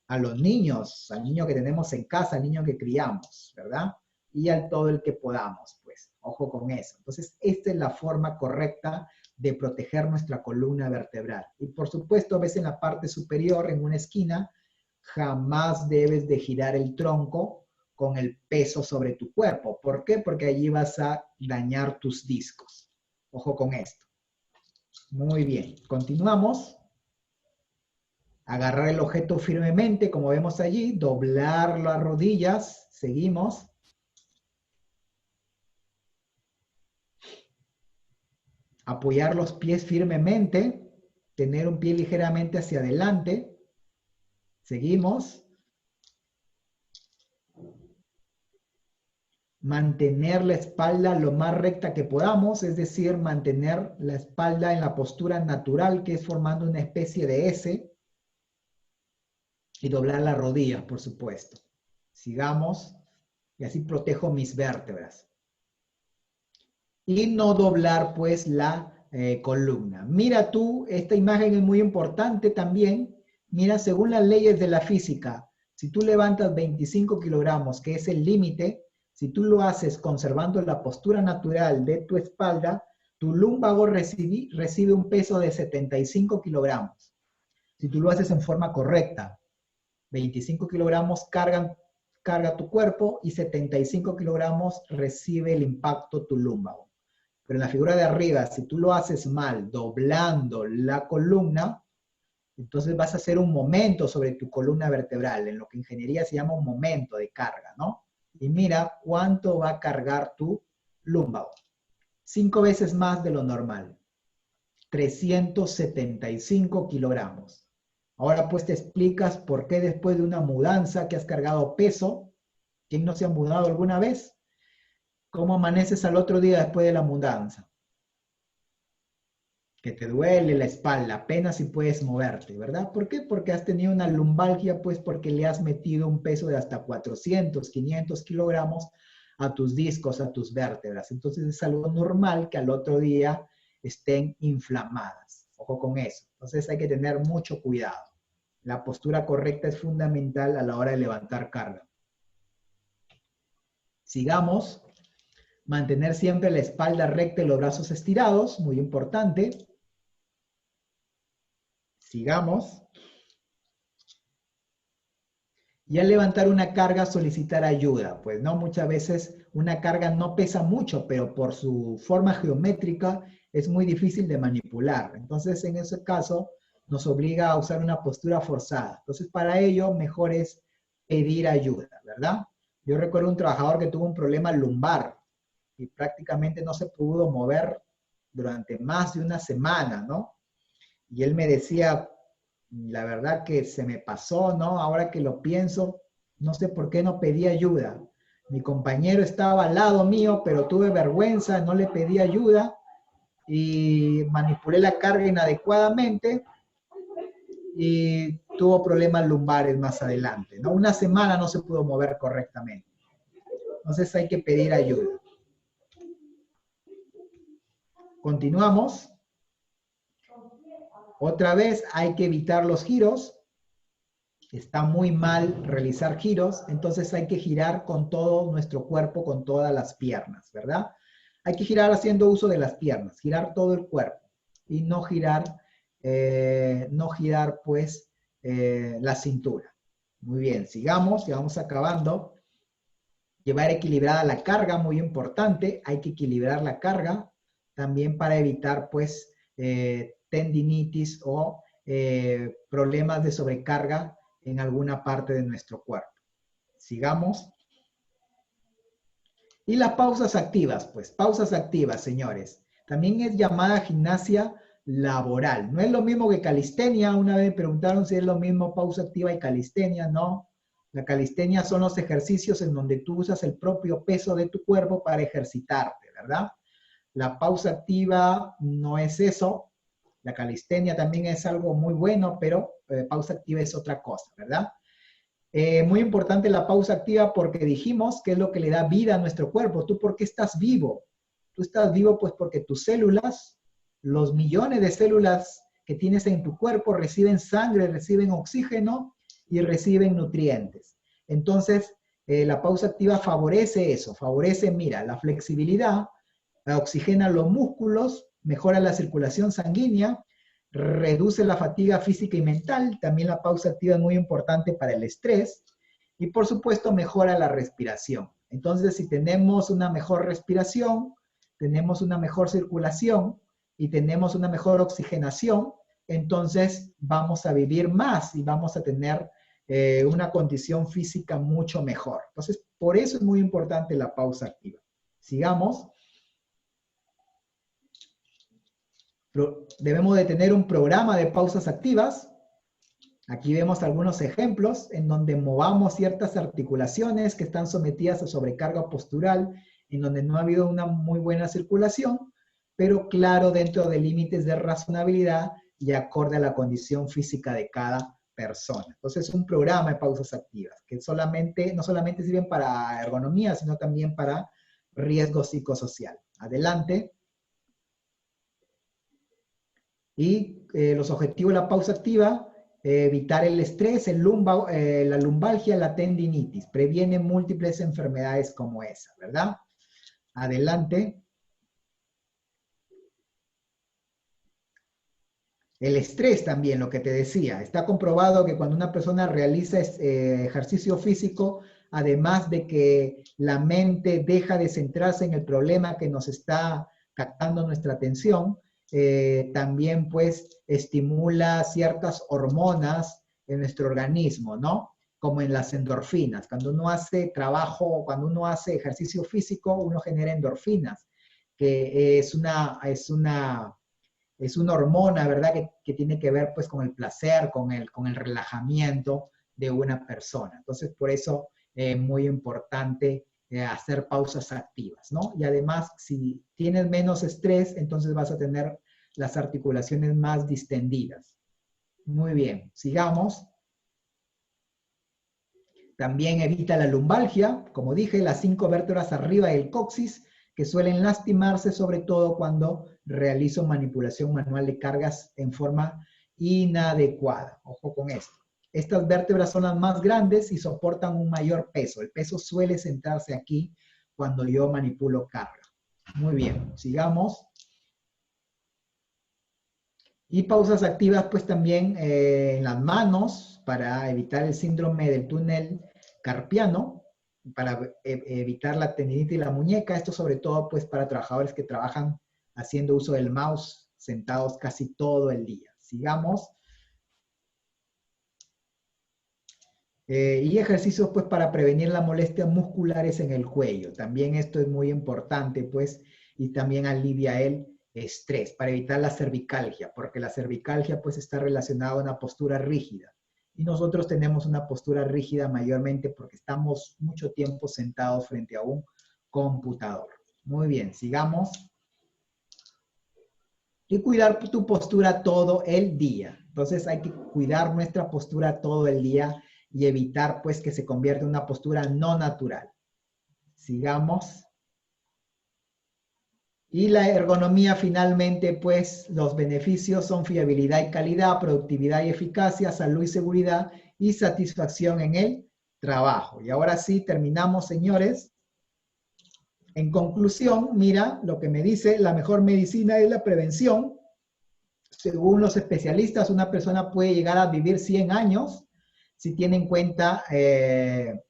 a los niños, al niño que tenemos en casa, al niño que criamos, ¿verdad? Y a todo el que podamos, pues. Ojo con eso. Entonces, esta es la forma correcta de proteger nuestra columna vertebral. Y por supuesto, ves en la parte superior, en una esquina, jamás debes de girar el tronco con el peso sobre tu cuerpo. ¿Por qué? Porque allí vas a dañar tus discos. Ojo con esto. Muy bien, continuamos. Agarrar el objeto firmemente, como vemos allí, doblar las rodillas, seguimos. Apoyar los pies firmemente, tener un pie ligeramente hacia adelante. Seguimos. Mantener la espalda lo más recta que podamos, es decir, mantener la espalda en la postura natural, que es formando una especie de S, y doblar las rodillas, por supuesto. Sigamos, y así protejo mis vértebras. Y no doblar, pues, la columna. Mira tú, esta imagen es muy importante también. Mira, según las leyes de la física, si tú levantas 25 kilogramos, que es el límite, si tú lo haces conservando la postura natural de tu espalda, tu lumbago recibe un peso de 75 kilogramos. Si tú lo haces en forma correcta, 25 kilogramos carga tu cuerpo y 75 kilogramos recibe el impacto tu lumbago. Pero en la figura de arriba, si tú lo haces mal, doblando la columna, entonces vas a hacer un momento sobre tu columna vertebral, en lo que en ingeniería se llama un momento de carga, ¿no? Y mira cuánto va a cargar tu lumbago. 5 veces más de lo normal. 375 kilogramos. Ahora pues te explicas por qué después de una mudanza que has cargado peso, ¿quién no se ha mudado alguna vez? ¿Cómo amaneces al otro día después de la mudanza? Que te duele la espalda, apenas si puedes moverte, ¿verdad? ¿Por qué? Porque has tenido una lumbalgia, pues porque le has metido un peso de hasta 400, 500 kilogramos a tus discos, a tus vértebras. Entonces es algo normal que al otro día estén inflamadas. Ojo con eso. Entonces hay que tener mucho cuidado. La postura correcta es fundamental a la hora de levantar carga. Sigamos. Mantener siempre la espalda recta y los brazos estirados, muy importante. Sigamos. Y al levantar una carga, solicitar ayuda. Pues no, muchas veces una carga no pesa mucho, pero por su forma geométrica es muy difícil de manipular. Entonces, en ese caso, nos obliga a usar una postura forzada. Entonces, para ello, mejor es pedir ayuda, ¿verdad? Yo recuerdo un trabajador que tuvo un problema lumbar y prácticamente no se pudo mover durante más de una semana, ¿no? Y él me decía, la verdad que se me pasó, ¿no? Ahora que lo pienso, no sé por qué no pedí ayuda. Mi compañero estaba al lado mío, pero tuve vergüenza, no le pedí ayuda y manipulé la carga inadecuadamente y tuvo problemas lumbares más adelante, ¿no? Una semana no se pudo mover correctamente. Entonces hay que pedir ayuda. Continuamos. Otra vez hay que evitar los giros. Está muy mal realizar giros, entonces hay que girar con todo nuestro cuerpo, con todas las piernas, ¿verdad? Hay que girar haciendo uso de las piernas, girar todo el cuerpo y no girar pues la cintura. Muy bien, sigamos, ya vamos acabando. Llevar equilibrada la carga, muy importante, hay que equilibrar la carga también para evitar pues tendinitis o problemas de sobrecarga en alguna parte de nuestro cuerpo. Sigamos. Y las pausas activas, pues, pausas activas, señores. También es llamada gimnasia laboral. No es lo mismo que calistenia. Una vez me preguntaron si es lo mismo pausa activa y calistenia. No. La calistenia son los ejercicios en donde tú usas el propio peso de tu cuerpo para ejercitarte, ¿verdad? La pausa activa no es eso. La calistenia también es algo muy bueno, pero pausa activa es otra cosa, ¿verdad? Muy importante la pausa activa porque dijimos que es lo que le da vida a nuestro cuerpo. ¿Tú por qué estás vivo? Tú estás vivo pues porque tus células, los millones de células que tienes en tu cuerpo reciben sangre, reciben oxígeno y reciben nutrientes. Entonces, la pausa activa favorece eso, favorece, mira, la flexibilidad, oxigena los músculos, mejora la circulación sanguínea, reduce la fatiga física y mental, también la pausa activa es muy importante para el estrés y por supuesto mejora la respiración. Entonces, si tenemos una mejor respiración, tenemos una mejor circulación y tenemos una mejor oxigenación, entonces vamos a vivir más y vamos a tener una condición física mucho mejor. Entonces, por eso es muy importante la pausa activa. Sigamos. Debemos de tener un programa de pausas activas. Aquí vemos algunos ejemplos en donde movamos ciertas articulaciones que están sometidas a sobrecarga postural, en donde no ha habido una muy buena circulación, pero claro, dentro de límites de razonabilidad y acorde a la condición física de cada persona. Entonces, un programa de pausas activas, que no solamente sirven para ergonomía, sino también para riesgo psicosocial. Adelante. Y los objetivos de la pausa activa, evitar el estrés, la lumbalgia, la tendinitis. Previene múltiples enfermedades como esa, ¿verdad? Adelante. El estrés también, lo que te decía. Está comprobado que cuando una persona realiza ejercicio físico, además de que la mente deja de centrarse en el problema que nos está captando nuestra atención, también pues estimula ciertas hormonas en nuestro organismo, ¿no? Como en las endorfinas. Cuando uno hace trabajo, cuando uno hace ejercicio físico, uno genera endorfinas, que es una es una hormona, ¿verdad? Que tiene que ver pues con el placer, con el relajamiento de una persona. Entonces, por eso es muy importante hacer pausas activas, ¿no? Y además, si tienes menos estrés, entonces vas a tener las articulaciones más distendidas. Muy bien, sigamos. También evita la lumbalgia, como dije, las 5 vértebras arriba del coxis, que suelen lastimarse sobre todo cuando realizo manipulación manual de cargas en forma inadecuada. Ojo con esto. Estas vértebras son las más grandes y soportan un mayor peso. El peso suele sentarse aquí cuando yo manipulo carga. Muy bien, sigamos. Y pausas activas, pues también en las manos, para evitar el síndrome del túnel carpiano, para evitar la tendinitis y la muñeca. Esto sobre todo, pues, para trabajadores que trabajan haciendo uso del mouse, sentados casi todo el día. Sigamos. Y ejercicios, pues, para prevenir las molestias musculares en el cuello. También esto es muy importante, pues, y también alivia el estrés, para evitar la cervicalgia, porque la cervicalgia, pues, está relacionada a una postura rígida. Y nosotros tenemos una postura rígida mayormente porque estamos mucho tiempo sentados frente a un computador. Muy bien, sigamos. Y cuidar tu postura todo el día. Entonces hay que cuidar nuestra postura todo el día y evitar pues que se convierta en una postura no natural. Sigamos. Y la ergonomía finalmente, pues los beneficios son fiabilidad y calidad, productividad y eficacia, salud y seguridad y satisfacción en el trabajo. Y ahora sí, terminamos, señores. En conclusión, mira lo que me dice, la mejor medicina es la prevención. Según los especialistas, una persona puede llegar a vivir 100 años si tiene en cuenta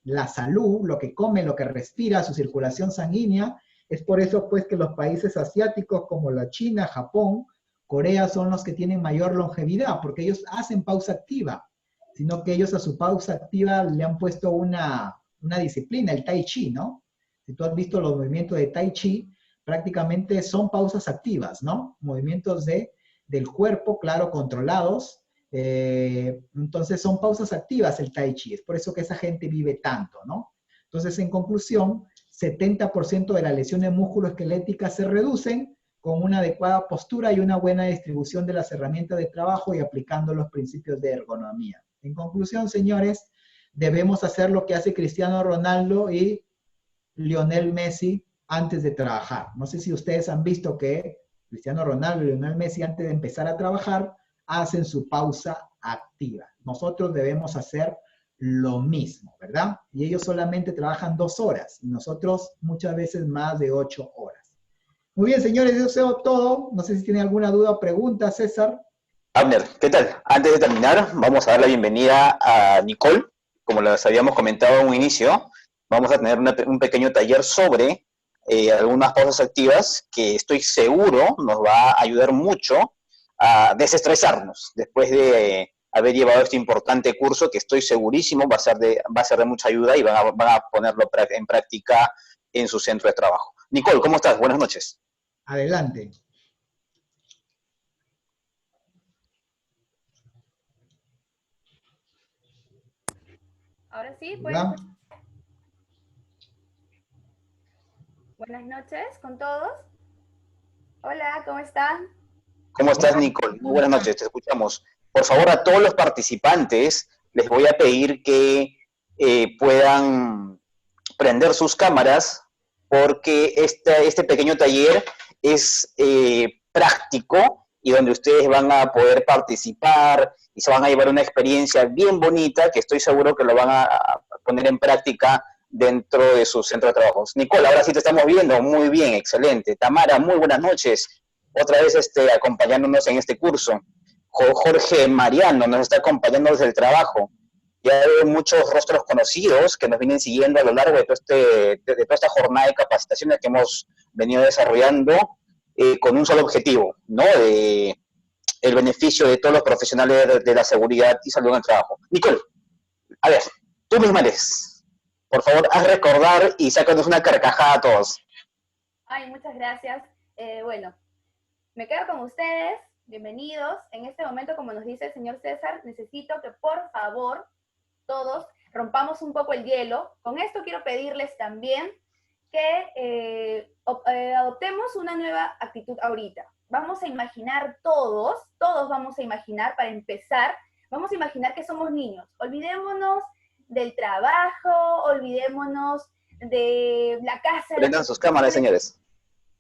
la salud, lo que come, lo que respira, su circulación sanguínea. Es por eso pues que los países asiáticos como la China, Japón, Corea son los que tienen mayor longevidad, porque ellos hacen pausa activa, sino que ellos a su pausa activa le han puesto una disciplina, el Tai Chi, ¿no? Si tú has visto los movimientos de Tai Chi, prácticamente son pausas activas, ¿no? Movimientos del cuerpo, claro, controlados. Entonces son pausas activas el Tai Chi, es por eso que esa gente vive tanto, ¿no? Entonces, en conclusión, 70% de las lesiones musculoesqueléticas se reducen con una adecuada postura y una buena distribución de las herramientas de trabajo y aplicando los principios de ergonomía. En conclusión, señores, debemos hacer lo que hace Cristiano Ronaldo y Lionel Messi antes de trabajar. No sé si ustedes han visto que Cristiano Ronaldo y Lionel Messi antes de empezar a trabajar hacen su pausa activa. Nosotros debemos hacer lo mismo, ¿verdad? Y ellos solamente trabajan 2 horas y nosotros muchas veces más de 8 horas. Muy bien, señores, eso es todo. No sé si tienen alguna duda o pregunta, César. Abner, ¿qué tal? Antes de terminar, vamos a dar la bienvenida a Nicole. Como les habíamos comentado en un inicio, vamos a tener un pequeño taller sobre algunas pausas activas que estoy seguro nos va a ayudar mucho a desestresarnos después de haber llevado este importante curso que estoy segurísimo va a ser de mucha ayuda y van a ponerlo en práctica en su centro de trabajo. Nicole, ¿cómo estás? Buenas noches. Adelante. Ahora sí, Hola. Buenas noches con todos. Hola, ¿cómo están? ¿Cómo estás, Nicole? Muy buenas noches, te escuchamos. Por favor, a todos los participantes les voy a pedir que puedan prender sus cámaras porque este pequeño taller es práctico y donde ustedes van a poder participar y se van a llevar una experiencia bien bonita que estoy seguro que lo van a poner en práctica dentro de su centro de trabajos. Nicole, ahora sí te estamos viendo, muy bien, excelente. Tamara, muy buenas noches, otra vez acompañándonos en este curso. Jorge Mariano nos está acompañando desde el trabajo. Ya hay muchos rostros conocidos que nos vienen siguiendo a lo largo de toda esta jornada de capacitaciones que hemos venido desarrollando con un solo objetivo, ¿no? El beneficio de todos los profesionales de la seguridad y salud en el trabajo. Nicole, a ver, tú misma eres. Por favor, haz recordar y sácanos una carcajada a todos. Ay, muchas gracias. Bueno, me quedo con ustedes. bienvenidos. En este momento, como nos dice el señor César, necesito que por favor todos rompamos un poco el hielo. Con esto quiero pedirles también que adoptemos una nueva actitud ahorita. Vamos a imaginar todos vamos a imaginar, para empezar, vamos a imaginar que somos niños. Olvidémonos del trabajo, olvidémonos de la casa. Prendan sus cámaras, señores.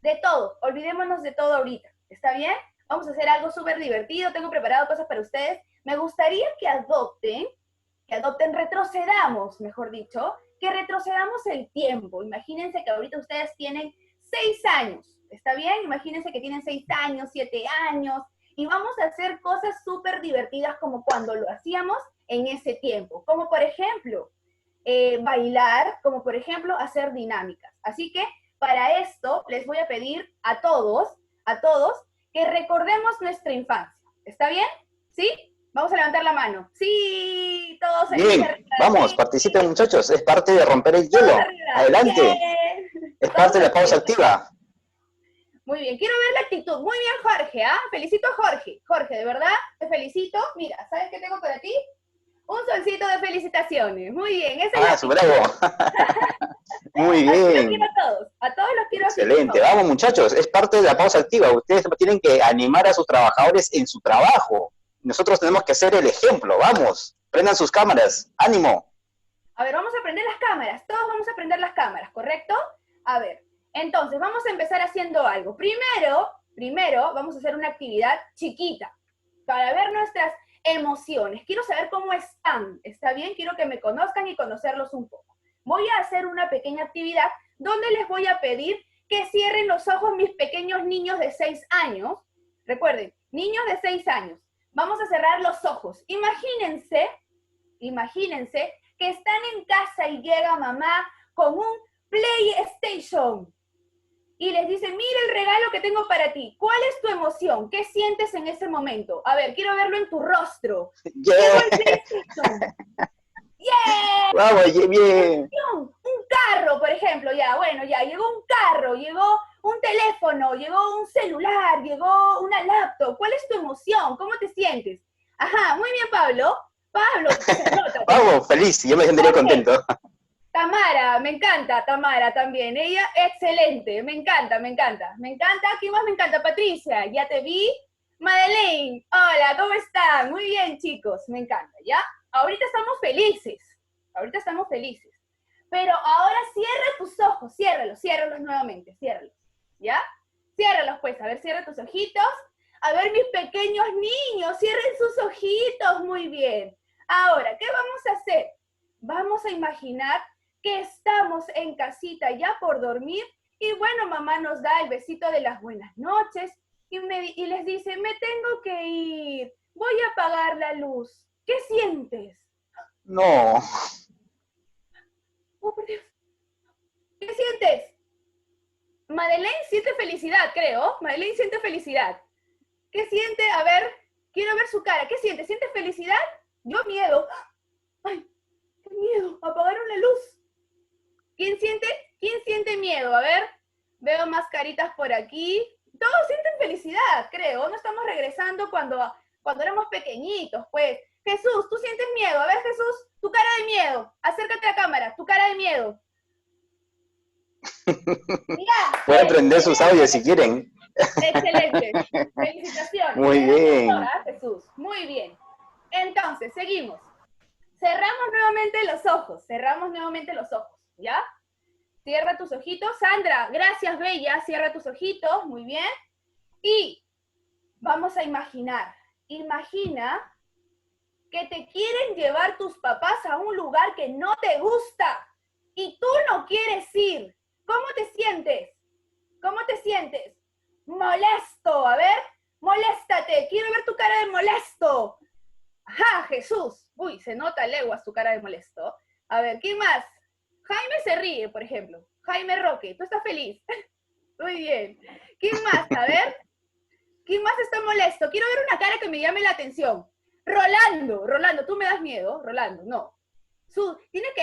De todo, olvidémonos de todo ahorita. ¿Está bien? Vamos a hacer algo súper divertido, tengo preparado cosas para ustedes. Me gustaría que adopten, retrocedamos, mejor dicho, que retrocedamos el tiempo. Imagínense que ahorita ustedes tienen 6 años, ¿está bien? Imagínense que tienen 6 años, 7 años, y vamos a hacer cosas súper divertidas como cuando lo hacíamos en ese tiempo. Como por ejemplo, bailar, como por ejemplo, hacer dinámicas. Así que para esto les voy a pedir a todos, que recordemos nuestra infancia. ¿Está bien? ¿Sí? Vamos a levantar la mano. Sí, todos ahí. Bien, vamos, participen muchachos, es parte de romper el hielo. Adelante. Bien. Es parte de la pausa activa. Muy bien, quiero ver la actitud. Muy bien, Jorge, ¿ah? Felicito a Jorge. Jorge, de verdad, te felicito. Mira, ¿sabes qué tengo para ti? Un solcito de felicitaciones. Muy bien, esa es la bravo. Muy bien. Así los quiero a todos los quiero. Excelente, vamos muchachos, es parte de la pausa activa. Ustedes tienen que animar a sus trabajadores en su trabajo. Nosotros tenemos que ser el ejemplo, vamos. Prendan sus cámaras, ánimo. A ver, vamos a prender las cámaras. Todos vamos a prender las cámaras, ¿correcto? A ver, entonces vamos a empezar haciendo algo. Primero vamos a hacer una actividad chiquita para ver nuestras emociones. Quiero saber cómo están, ¿está bien? Quiero que me conozcan y conocerlos un poco. Voy a hacer una pequeña actividad donde les voy a pedir que cierren los ojos mis pequeños niños de 6 años. Recuerden, niños de 6 años. Vamos a cerrar los ojos. Imagínense que están en casa y llega mamá con un PlayStation y les dice, mira el regalo que tengo para ti. ¿Cuál es tu emoción? ¿Qué sientes en ese momento? A ver, quiero verlo en tu rostro. Yeah. Llegó el PlayStation. ¡Yeah! Vamos, bien. Un carro, por ejemplo, llegó un carro, llegó un teléfono, llegó un celular, llegó una laptop. ¿Cuál es tu emoción? ¿Cómo te sientes? Ajá, muy bien, Pablo. Se nota. Vamos, feliz, yo me sentiría contento. Tamara, me encanta, Tamara también. Ella, excelente, me encanta. ¿Quién más me encanta? Patricia, ya te vi. Madeleine, hola, ¿cómo están? Muy bien, chicos, me encanta, ¿ya? Ahorita estamos felices. Pero ahora cierra tus ojos, ciérralos nuevamente, ciérralos, ¿ya? Ciérralos pues, a ver, cierra tus ojitos. A ver, mis pequeños niños, cierren sus ojitos, muy bien. Ahora, ¿qué vamos a hacer? Vamos a imaginar que estamos en casita ya por dormir y bueno, mamá nos da el besito de las buenas noches y les dice, me tengo que ir, voy a apagar la luz. ¿Qué sientes? No. Oh, por Dios. ¿Qué sientes? Madeleine siente felicidad, creo. Madeleine siente felicidad. ¿Qué siente? A ver, quiero ver su cara. ¿Qué siente? ¿Siente felicidad? Yo miedo. ¡Ay, qué miedo! Apagaron la luz. ¿Quién siente miedo? A ver, veo más caritas por aquí. Todos sienten felicidad, creo. No estamos regresando cuando éramos pequeñitos, pues. Jesús, ¿tú sientes miedo? A ver, Jesús, tu cara de miedo. Acércate a la cámara, tu cara de miedo. Mira, pueden prender sus audios si quieren. Excelente. Felicitaciones. Muy bien. Jesús. Muy bien. Entonces, seguimos. Cerramos nuevamente los ojos, ¿ya? Cierra tus ojitos. Sandra, gracias, Bella. Cierra tus ojitos, muy bien. Y vamos a imaginar. Imagina que te quieren llevar tus papás a un lugar que no te gusta y tú no quieres ir. ¿Cómo te sientes? Molesto, a ver, moléstate. Quiero ver tu cara de molesto. Ajá, Jesús. Uy, se nota leguas tu cara de molesto. A ver, ¿quién más? Jaime se ríe, por ejemplo. Jaime Roque, tú estás feliz. Muy bien. ¿Quién más? A ver. ¿Quién más está molesto? Quiero ver una cara que me llame la atención. Rolando, tú me das miedo. Rolando, no. Tiene que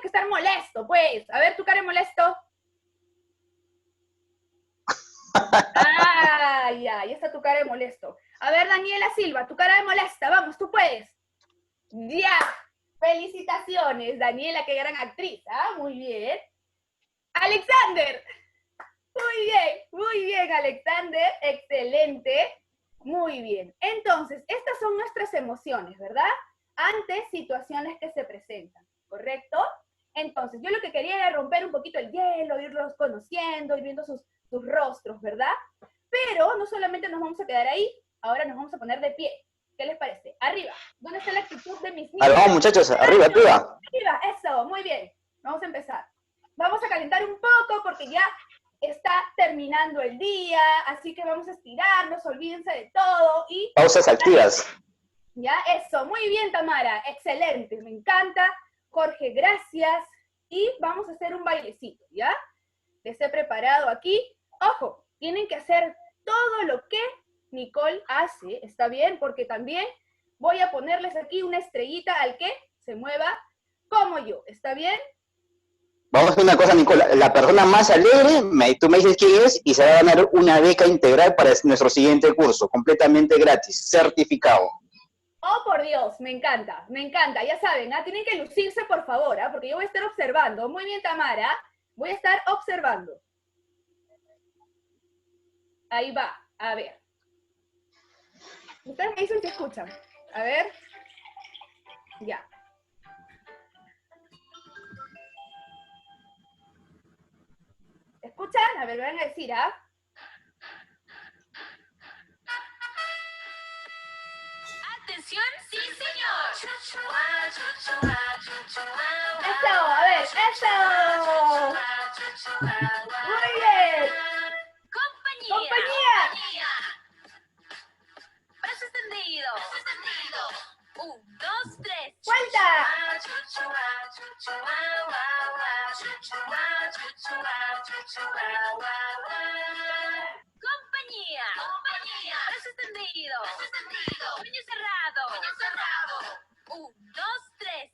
estar molesto, pues. A ver, tu cara de molesto. Ah, ya está tu cara de molesto. A ver, Daniela Silva, tu cara de molesta, vamos, tú puedes. Ya, felicitaciones, Daniela, qué gran actriz, ¿ah? Muy bien. Alexander, muy bien, Alexander, excelente, muy bien. Entonces, estas son nuestras emociones, ¿verdad? Ante situaciones que se presentan, ¿correcto? Entonces, yo lo que quería era romper un poquito el hielo, irlos conociendo, ir viendo sus rostros, ¿verdad? Pero no solamente nos vamos a quedar ahí, ahora nos vamos a poner de pie. ¿Qué les parece? Arriba. ¿Dónde está la actitud de mis niños? Vamos, muchachos, arriba, arriba. Arriba, eso, muy bien. Vamos a empezar. Vamos a calentar un poco porque ya está terminando el día, así que vamos a estirarnos, olvídense de todo y... Pausas activas. Ya, eso, muy bien, Tamara, excelente, me encanta. Jorge, gracias. Y vamos a hacer un bailecito, ¿ya? Les he preparado aquí. Ojo, tienen que hacer todo lo que Nicole hace, ¿está bien? Porque también voy a ponerles aquí una estrellita al que se mueva como yo, ¿está bien? Vamos a hacer una cosa, Nicola. La persona más alegre, tú me dices quién es y se va a ganar una beca integral para nuestro siguiente curso, completamente gratis, certificado. Oh, por Dios, me encanta, ya saben, tienen que lucirse, por favor, porque yo voy a estar observando. Muy bien, Tamara, voy a estar observando. Ahí va, a ver. Ustedes me dicen si escuchan. A ver. Ya. ¿Escuchan? A ver, me van a decir, ¿ah? ¡Atención! ¡Sí, señor! ¡Eso! A ver, ¡eso! ¡Muy bien! ¡Compañía! ¡Brazo extendido! 1, 2, 3. ¡Cuenta! Compañía. Brazo extendido. Puño cerrado. 1, 2, 3.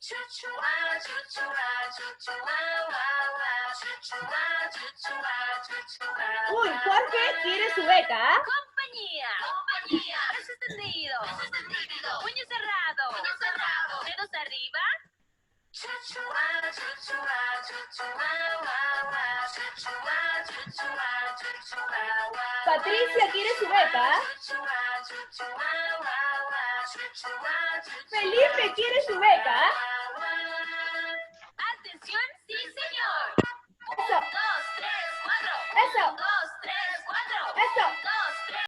Uy, Jorge quiere su beca, ¿ah? Compañía. Brazo extendido. Puño cerrado. Dedos arriba. Patricia quiere su beca, ¿ah? Felipe quiere su beca, ¿ah?